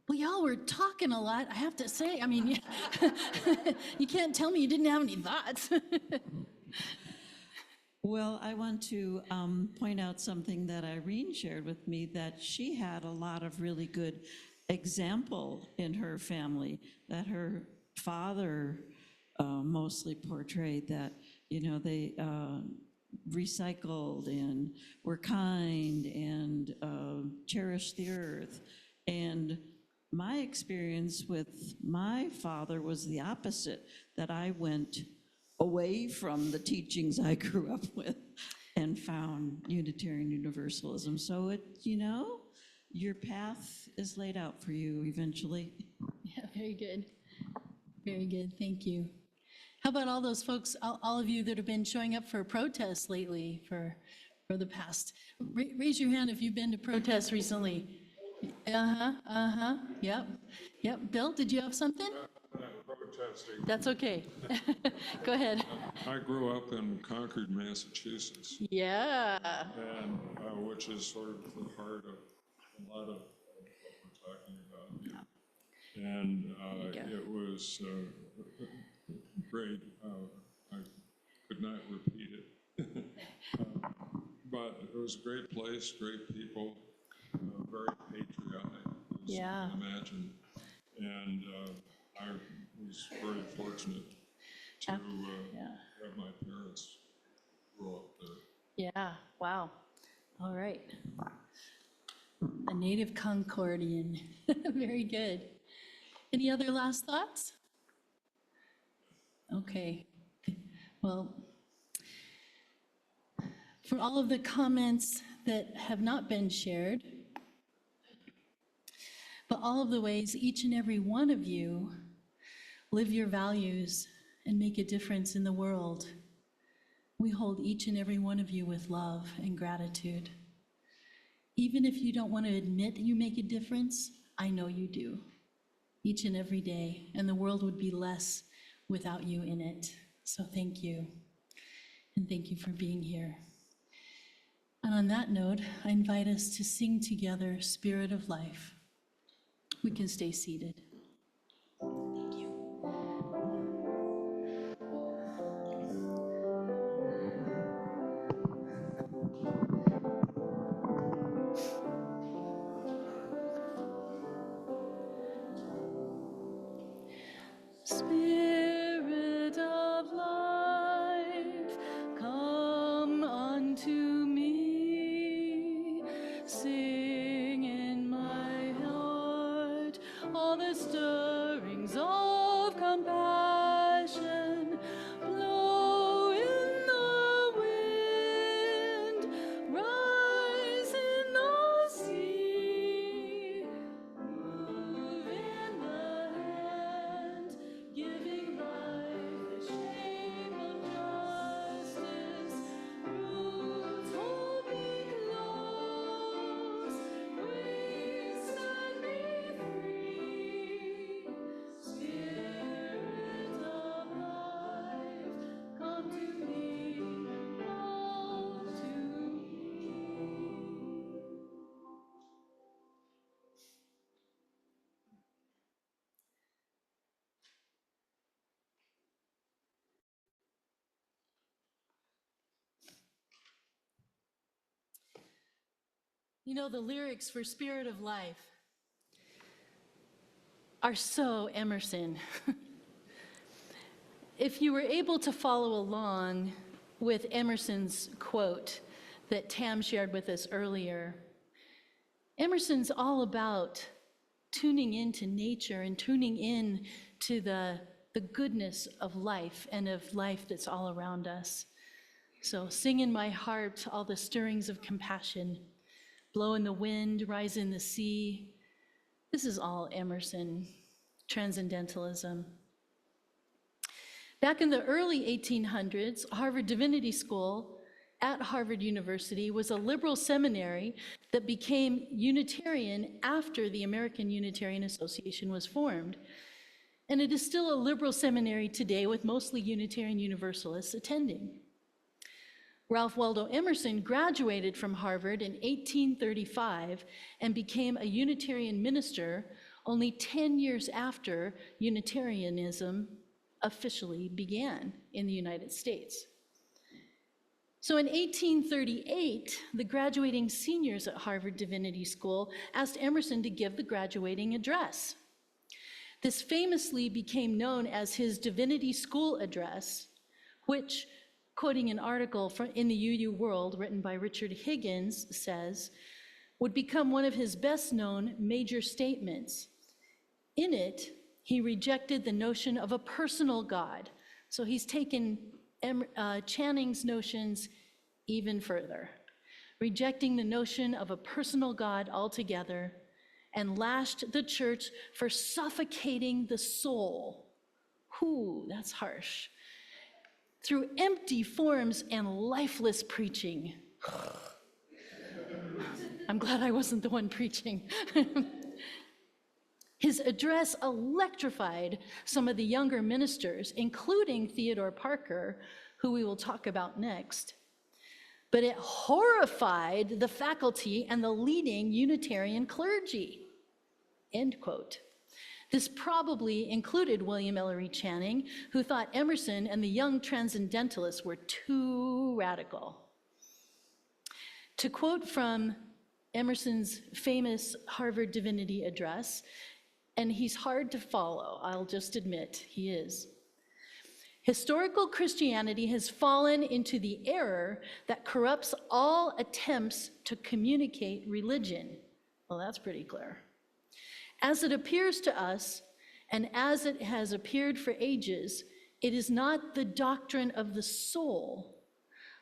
Well, y'all were talking a lot, I have to say. I mean, you can't tell me you didn't have any thoughts. Well, I want to point out something that Irene shared with me, that she had a lot of really good example in her family, that her father mostly portrayed, that, you know, they recycled and were kind and cherished the earth. And my experience with my father was the opposite, that I went away from the teachings I grew up with and found Unitarian Universalism. So it, you know, your path is laid out for you eventually. Yeah, very good. Very good, thank you. How about all those folks, all of you that have been showing up for protests lately for the past? Raise your hand if you've been to protests recently. Yep. Bill, did you have something? Protesting. That's okay. Go ahead. I grew up in Concord, Massachusetts, Yeah. and which is sort of the heart of a lot of what we're talking about. And it was great. I could not repeat it. But it was a great place, great people, very patriotic, as you can imagine. And I was very fortunate to have my parents grow up there. Yeah, wow. All right. A native Concordian. Very good. Any other last thoughts? Okay. Well, for all of the comments that have not been shared, but all of the ways each and every one of you live your values and make a difference in the world. We hold each and every one of you with love and gratitude. Even if you don't want to admit you make a difference, I know you do, each and every day, and the world would be less without you in it. So thank you, and thank you for being here. And on that note, I invite us to sing together, Spirit of Life. We can stay seated. Thank you. Spirit of life, come unto me. Sing in my heart all the stirrings of compassion. Blow in the wind, rise in the sea, move in the hand, giving life the shape of justice. Roots hold me close, wings set me free. Spirit of life, come to me, all to me. You know, the lyrics for Spirit of Life are so Emerson. If you were able to follow along with Emerson's quote that Tam shared with us earlier, Emerson's all about tuning into nature and tuning in to the goodness of life and of life that's all around us. So sing in my heart all the stirrings of compassion. Blow in the wind, rise in the sea. This is all Emerson, transcendentalism. Back in the early 1800s, Harvard Divinity School at Harvard University was a liberal seminary that became Unitarian after the American Unitarian Association was formed. And it is still a liberal seminary today with mostly Unitarian Universalists attending. Ralph Waldo Emerson graduated from Harvard in 1835 and became a Unitarian minister only 10 years after Unitarianism officially began in the United States. So in 1838, the graduating seniors at Harvard Divinity School asked Emerson to give the graduating address. This famously became known as his Divinity School Address, which, quoting an article in the UU World written by Richard Higgins, says, would become one of his best-known major statements. In it, he rejected the notion of a personal God. So he's taken Channing's notions even further, rejecting the notion of a personal God altogether, and lashed the church for suffocating the soul. Whew, that's harsh. Through empty forms and lifeless preaching. I'm glad I wasn't the one preaching. His address electrified some of the younger ministers, including Theodore Parker, who we will talk about next. But it horrified the faculty and the leading Unitarian clergy, end quote. This probably included William Ellery Channing, who thought Emerson and the young transcendentalists were too radical. To quote from Emerson's famous Harvard Divinity Address, and he's hard to follow, I'll just admit he is. Historical Christianity has fallen into the error that corrupts all attempts to communicate religion. Well, that's pretty clear. As it appears to us, and as it has appeared for ages, it is not the doctrine of the soul,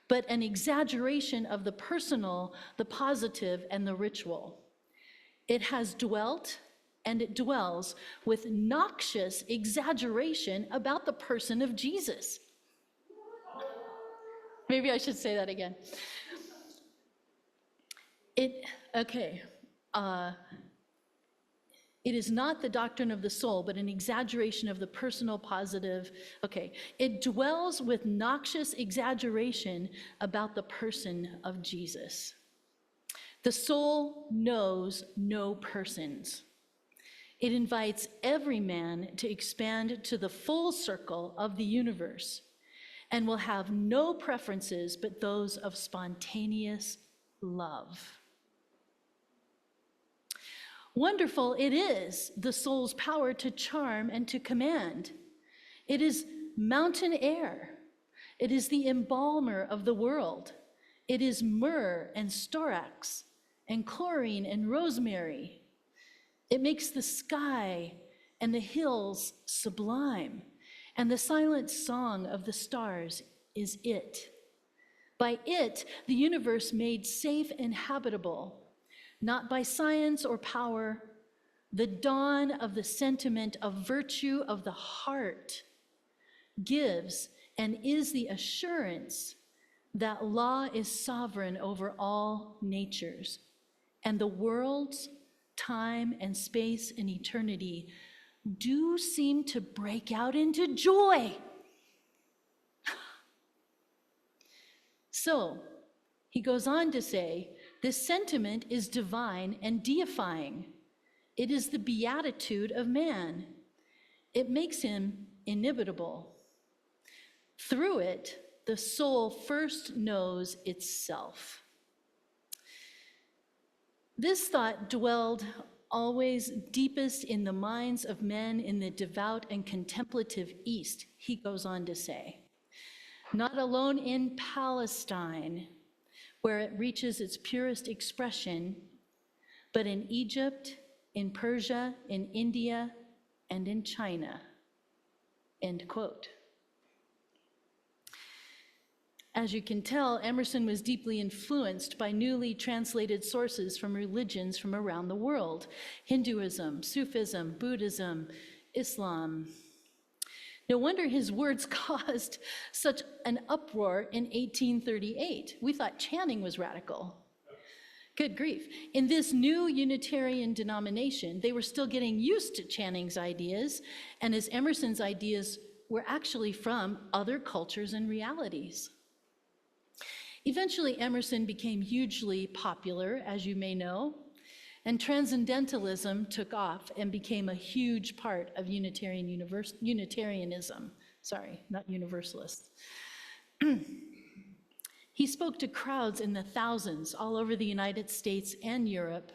but an exaggeration of the personal, the positive, and the ritual. It has dwelt and it dwells with noxious exaggeration about the person of Jesus. Maybe I should say that again. It is not the doctrine of the soul, but an exaggeration of the personal positive. It dwells with noxious exaggeration about the person of Jesus. The soul knows no persons. It invites every man to expand to the full circle of the universe and will have no preferences but those of spontaneous love. Wonderful it is, the soul's power to charm and to command. It is mountain air. It is the embalmer of the world. It is myrrh and storax and chlorine and rosemary. It makes the sky and the hills sublime, and the silent song of the stars is it. By it, the universe made safe and habitable, not by science or power, the dawn of the sentiment of virtue of the heart gives and is the assurance that law is sovereign over all natures, and the worlds, time and space and eternity do seem to break out into joy. So, he goes on to say, this sentiment is divine and deifying. It is the beatitude of man. It makes him inimitable. Through it, the soul first knows itself. This thought dwelled always deepest in the minds of men in the devout and contemplative East, he goes on to say. Not alone in Palestine, where it reaches its purest expression, but in Egypt, in Persia, in India, and in China, end quote. As you can tell, Emerson was deeply influenced by newly translated sources from religions from around the world: Hinduism, Sufism, Buddhism, Islam. No wonder his words caused such an uproar in 1838. We thought Channing was radical. Good grief. In this new Unitarian denomination, they were still getting used to Channing's ideas, and as Emerson's ideas were actually from other cultures and realities. Eventually, Emerson became hugely popular, as you may know, and transcendentalism took off and became a huge part of Unitarianism. Sorry, not Universalist. He spoke to crowds in the thousands all over the United States and Europe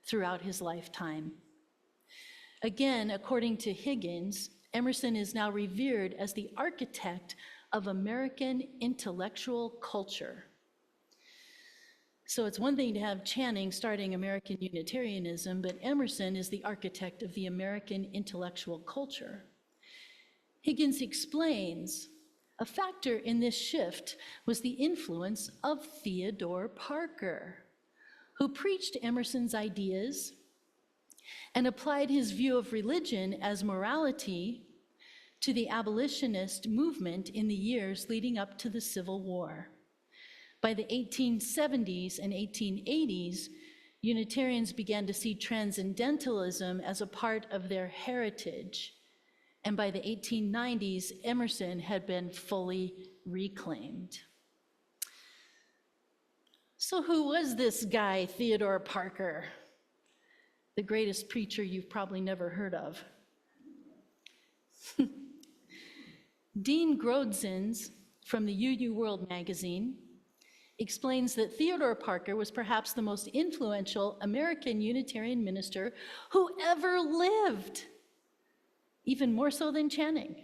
throughout his lifetime. Again, according to Higgins, Emerson is now revered as the architect of American intellectual culture. So it's one thing to have Channing starting American Unitarianism, but Emerson is the architect of the American intellectual culture. Higgins explains, a factor in this shift was the influence of Theodore Parker, who preached Emerson's ideas and applied his view of religion as morality to the abolitionist movement in the years leading up to the Civil War. By the 1870s and 1880s, Unitarians began to see transcendentalism as a part of their heritage. And by the 1890s, Emerson had been fully reclaimed. So who was this guy, Theodore Parker? The greatest preacher you've probably never heard of. Dean Grodzins from the UU World magazine explains that Theodore Parker was perhaps the most influential American Unitarian minister who ever lived, even more so than Channing.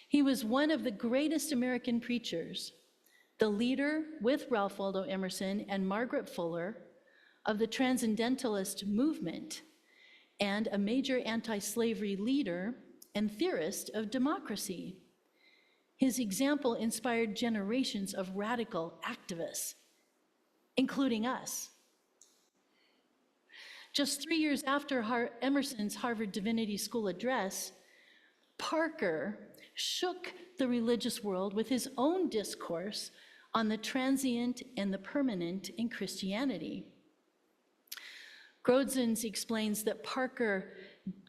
He was one of the greatest American preachers, the leader with Ralph Waldo Emerson and Margaret Fuller of the Transcendentalist movement, and a major anti-slavery leader and theorist of democracy. His example inspired generations of radical activists, including us. Just 3 years after Emerson's Harvard Divinity School address, Parker shook the religious world with his own discourse on the transient and the permanent in Christianity. Grodzins explains that Parker,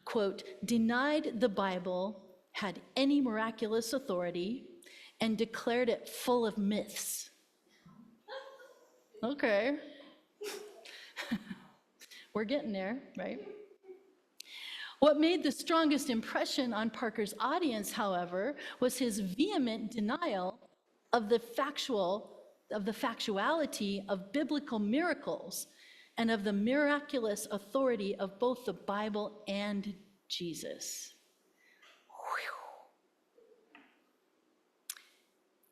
quote, denied the Bible had any miraculous authority and declared it full of myths. Okay. We're getting there, right? What made the strongest impression on Parker's audience, however, was his vehement denial of the factuality of biblical miracles and of the miraculous authority of both the Bible and Jesus.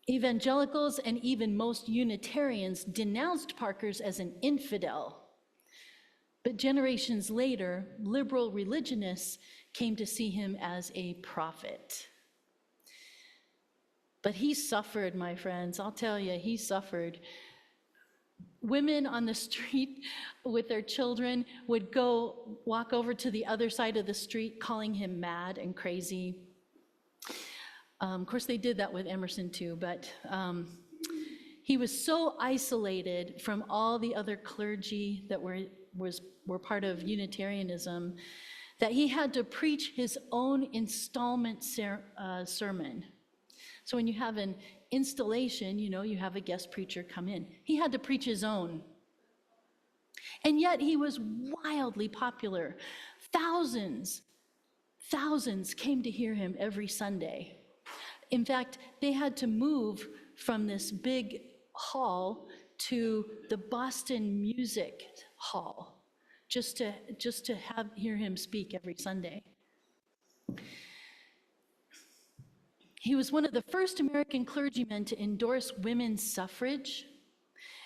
Whew. Evangelicals and even most Unitarians denounced Parker's as an infidel. But generations later, liberal religionists came to see him as a prophet. But he suffered, my friends. I'll tell you, he suffered. Women on the street with their children would go walk over to the other side of the street calling him mad and crazy. Of course, they did that with Emerson too, but he was so isolated from all the other clergy that were part of Unitarianism that he had to preach his own installment sermon. So when you have an installation, you have a guest preacher come in. He had to preach his own. And yet he was wildly popular. Thousands came to hear him every Sunday. In fact, they had to move from this big hall to the Boston Music Hall just to hear him speak every Sunday. He was one of the first American clergymen to endorse women's suffrage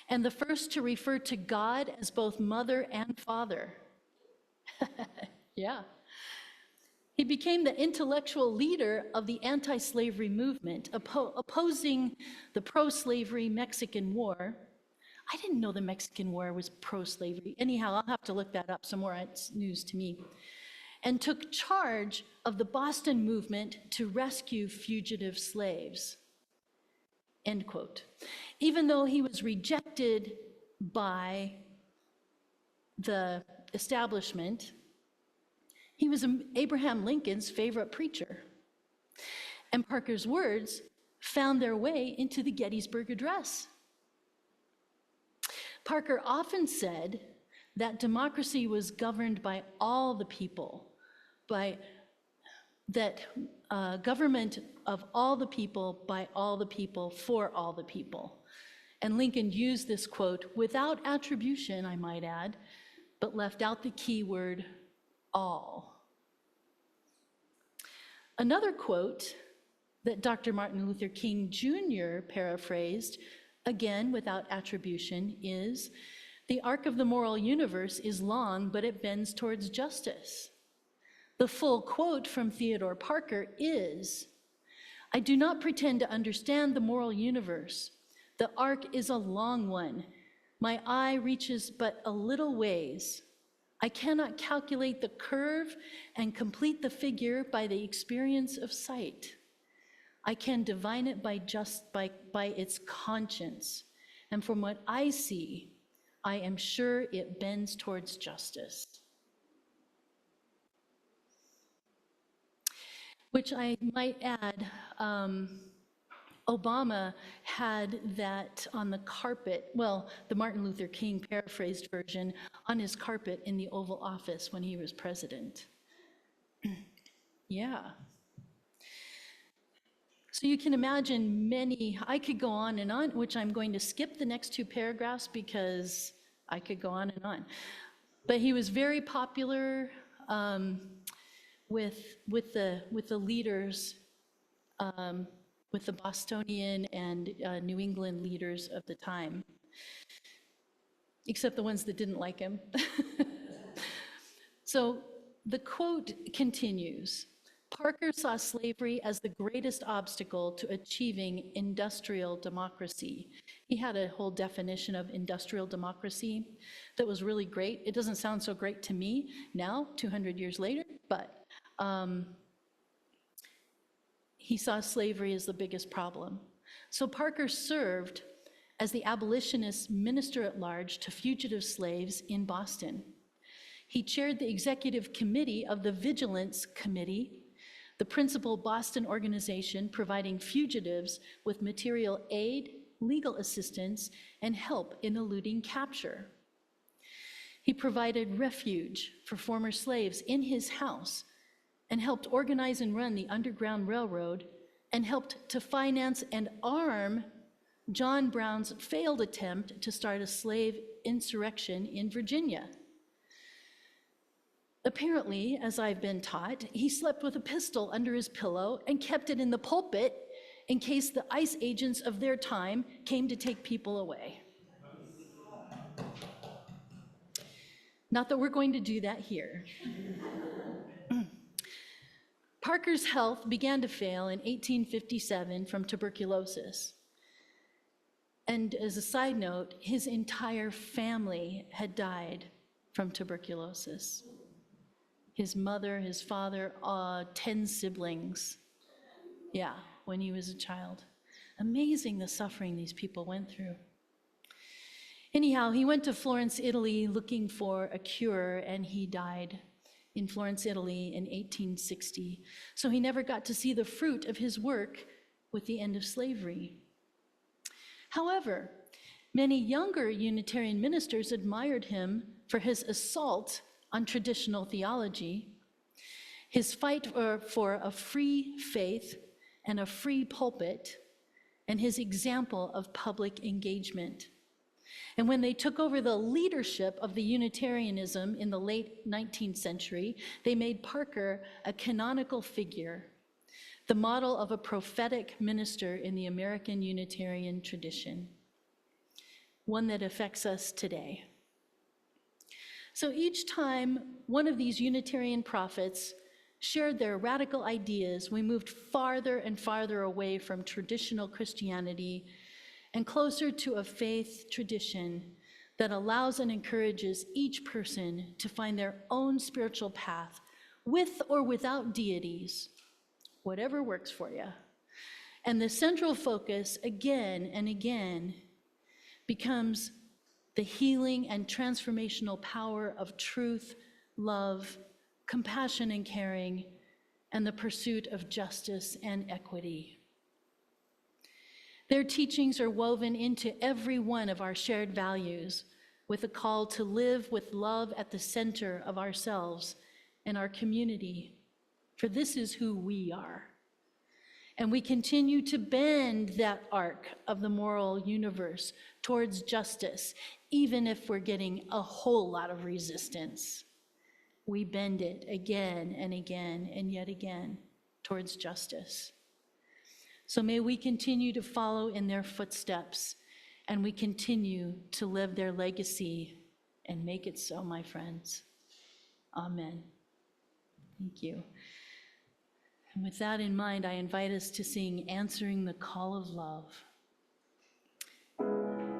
and the first to refer to God as both mother and father. Yeah. He became the intellectual leader of the anti-slavery movement, opposing the pro-slavery Mexican War. I didn't know the Mexican War was pro-slavery. Anyhow, I'll have to look that up some more. It's news to me. And took charge of the Boston movement to rescue fugitive slaves. End quote. Even though he was rejected by the establishment, he was Abraham Lincoln's favorite preacher. And Parker's words found their way into the Gettysburg Address. Parker often said that democracy was governed by all the people, government of all the people, by all the people, for all the people. And Lincoln used this quote without attribution, I might add, but left out the key word, all. Another quote that Dr. Martin Luther King Jr. paraphrased, again without attribution, is, "The arc of the moral universe is long, but it bends towards justice." The full quote from Theodore Parker is, "I do not pretend to understand the moral universe. The arc is a long one. My eye reaches but a little ways. I cannot calculate the curve and complete the figure by the experience of sight. I can divine it by its conscience. And from what I see, I am sure it bends towards justice." Which I might add, Obama had that on the carpet, well, the Martin Luther King paraphrased version, on his carpet in the Oval Office when he was president. Yeah. So you can imagine I could go on and on, which I'm going to skip the next two paragraphs because I could go on and on. But he was very popular with the leaders, with the Bostonian and New England leaders of the time, except the ones that didn't like him. So the quote continues, Parker saw slavery as the greatest obstacle to achieving industrial democracy. He had a whole definition of industrial democracy that was really great. It doesn't sound so great to me now, 200 years later, but he saw slavery as the biggest problem. So Parker served as the abolitionist minister at large to fugitive slaves in Boston. He chaired the executive committee of the Vigilance Committee, the principal Boston organization providing fugitives with material aid, legal assistance, and help in eluding capture. He provided refuge for former slaves in his house and helped organize and run the Underground Railroad and helped to finance and arm John Brown's failed attempt to start a slave insurrection in Virginia. Apparently, as I've been taught, he slept with a pistol under his pillow and kept it in the pulpit in case the ICE agents of their time came to take people away. Not that we're going to do that here. Parker's health began to fail in 1857 from tuberculosis. And as a side note, his entire family had died from tuberculosis. His mother, his father, 10 siblings. Yeah, when he was a child. Amazing the suffering these people went through. Anyhow, he went to Florence, Italy looking for a cure, and he died in Florence, Italy in 1860. So he never got to see the fruit of his work with the end of slavery. However, many younger Unitarian ministers admired him for his assault on traditional theology, his fight for a free faith and a free pulpit, and his example of public engagement. And when they took over the leadership of the Unitarianism in the late 19th century, they made Parker a canonical figure, the model of a prophetic minister in the American Unitarian tradition, one that affects us today. So each time one of these Unitarian prophets shared their radical ideas, we moved farther and farther away from traditional Christianity and closer to a faith tradition that allows and encourages each person to find their own spiritual path with or without deities, whatever works for you. And the central focus again and again becomes the healing and transformational power of truth, love, compassion and caring, and the pursuit of justice and equity. Their teachings are woven into every one of our shared values, with a call to live with love at the center of ourselves and our community, for this is who we are. And we continue to bend that arc of the moral universe towards justice, even if we're getting a whole lot of resistance. We bend it again and again and yet again towards justice. So may we continue to follow in their footsteps, and we continue to live their legacy, and make it so, my friends. Amen. Thank you. And with that in mind, I invite us to sing Answering the Call of Love.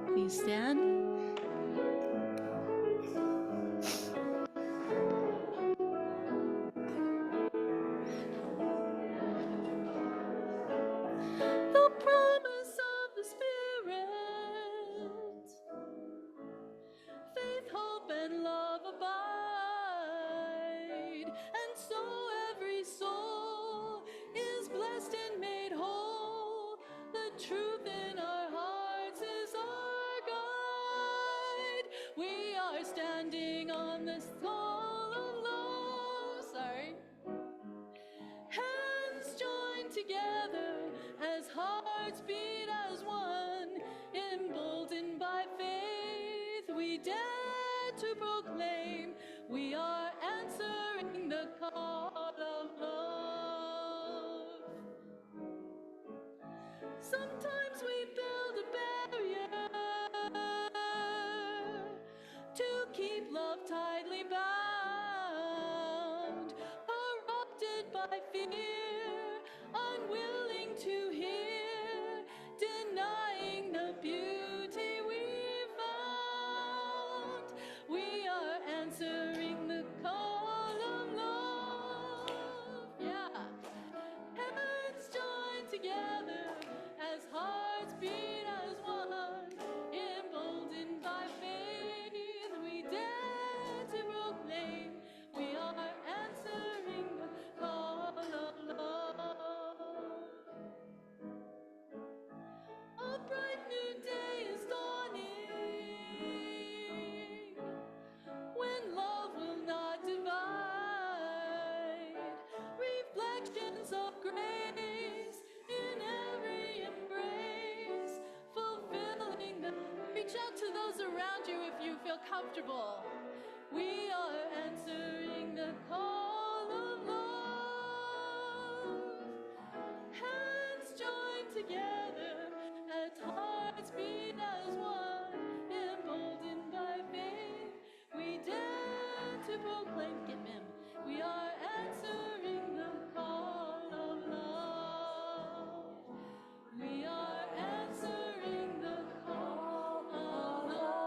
Please stand. The promise of the Spirit, faith, hope, and love abide, and so every soul is blessed and made whole. The truth in our hearts is our guide. We are standing on this call of love. Sorry. Hands joined together as hearts beat as one, emboldened by faith, we dare to proclaim we are answering the call of love. Sometimes we build a barrier to keep love tightly bound, corrupted by fear. reach out to those around you if you feel comfortable. We are answering the call of love. Hands joined together as hearts beat as one, emboldened by faith. We dare to proclaim, get mem. We are answering the call of love. We are answering the call of love.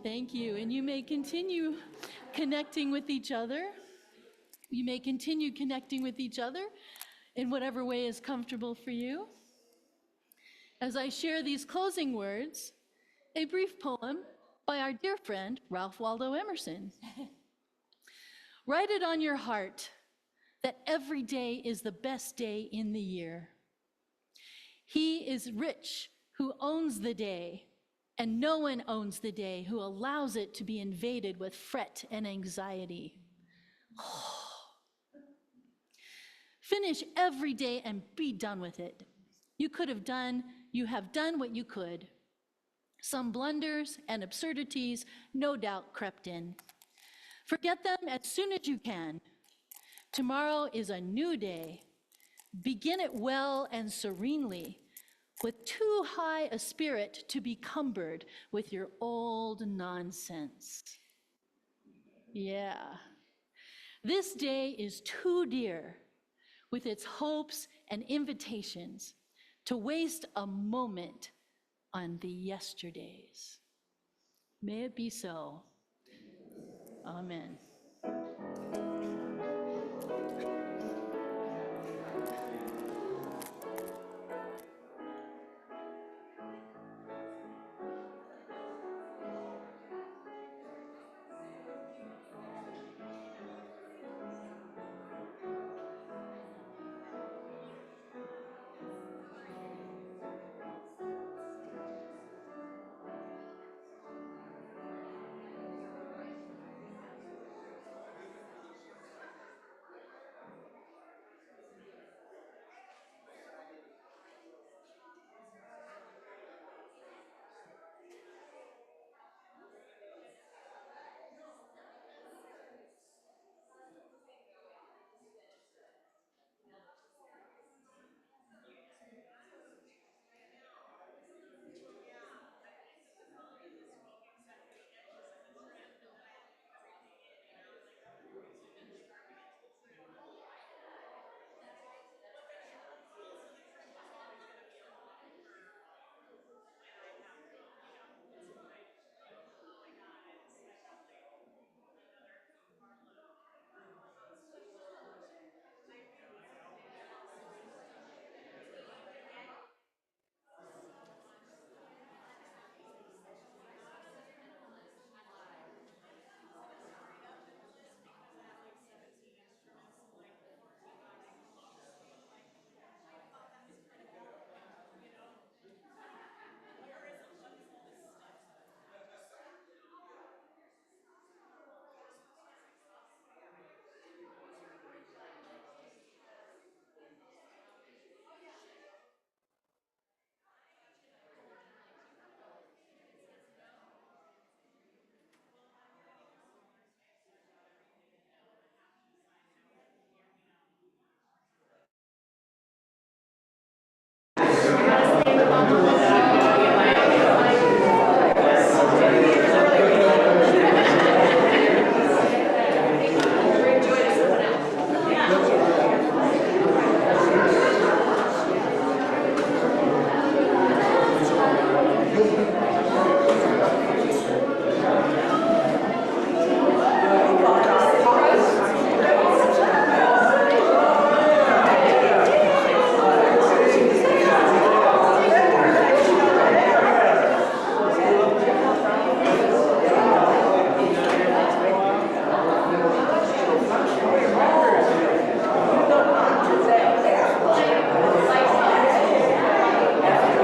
Thank you. And you may continue connecting with each other. You may continue connecting with each other in whatever way is comfortable for you. As I share these closing words, a brief poem by our dear friend, Ralph Waldo Emerson. Write it on your heart that every day is the best day in the year. He is rich who owns the day, and no one owns the day who allows it to be invaded with fret and anxiety. Finish every day and be done with it. You have done what you could. Some blunders and absurdities no doubt crept in. Forget them as soon as you can. Tomorrow is a new day. Begin it well and serenely, with too high a spirit to be cumbered with your old nonsense. Yeah. This day is too dear, with its hopes and invitations, to waste a moment on the yesterdays. May it be so. Amen.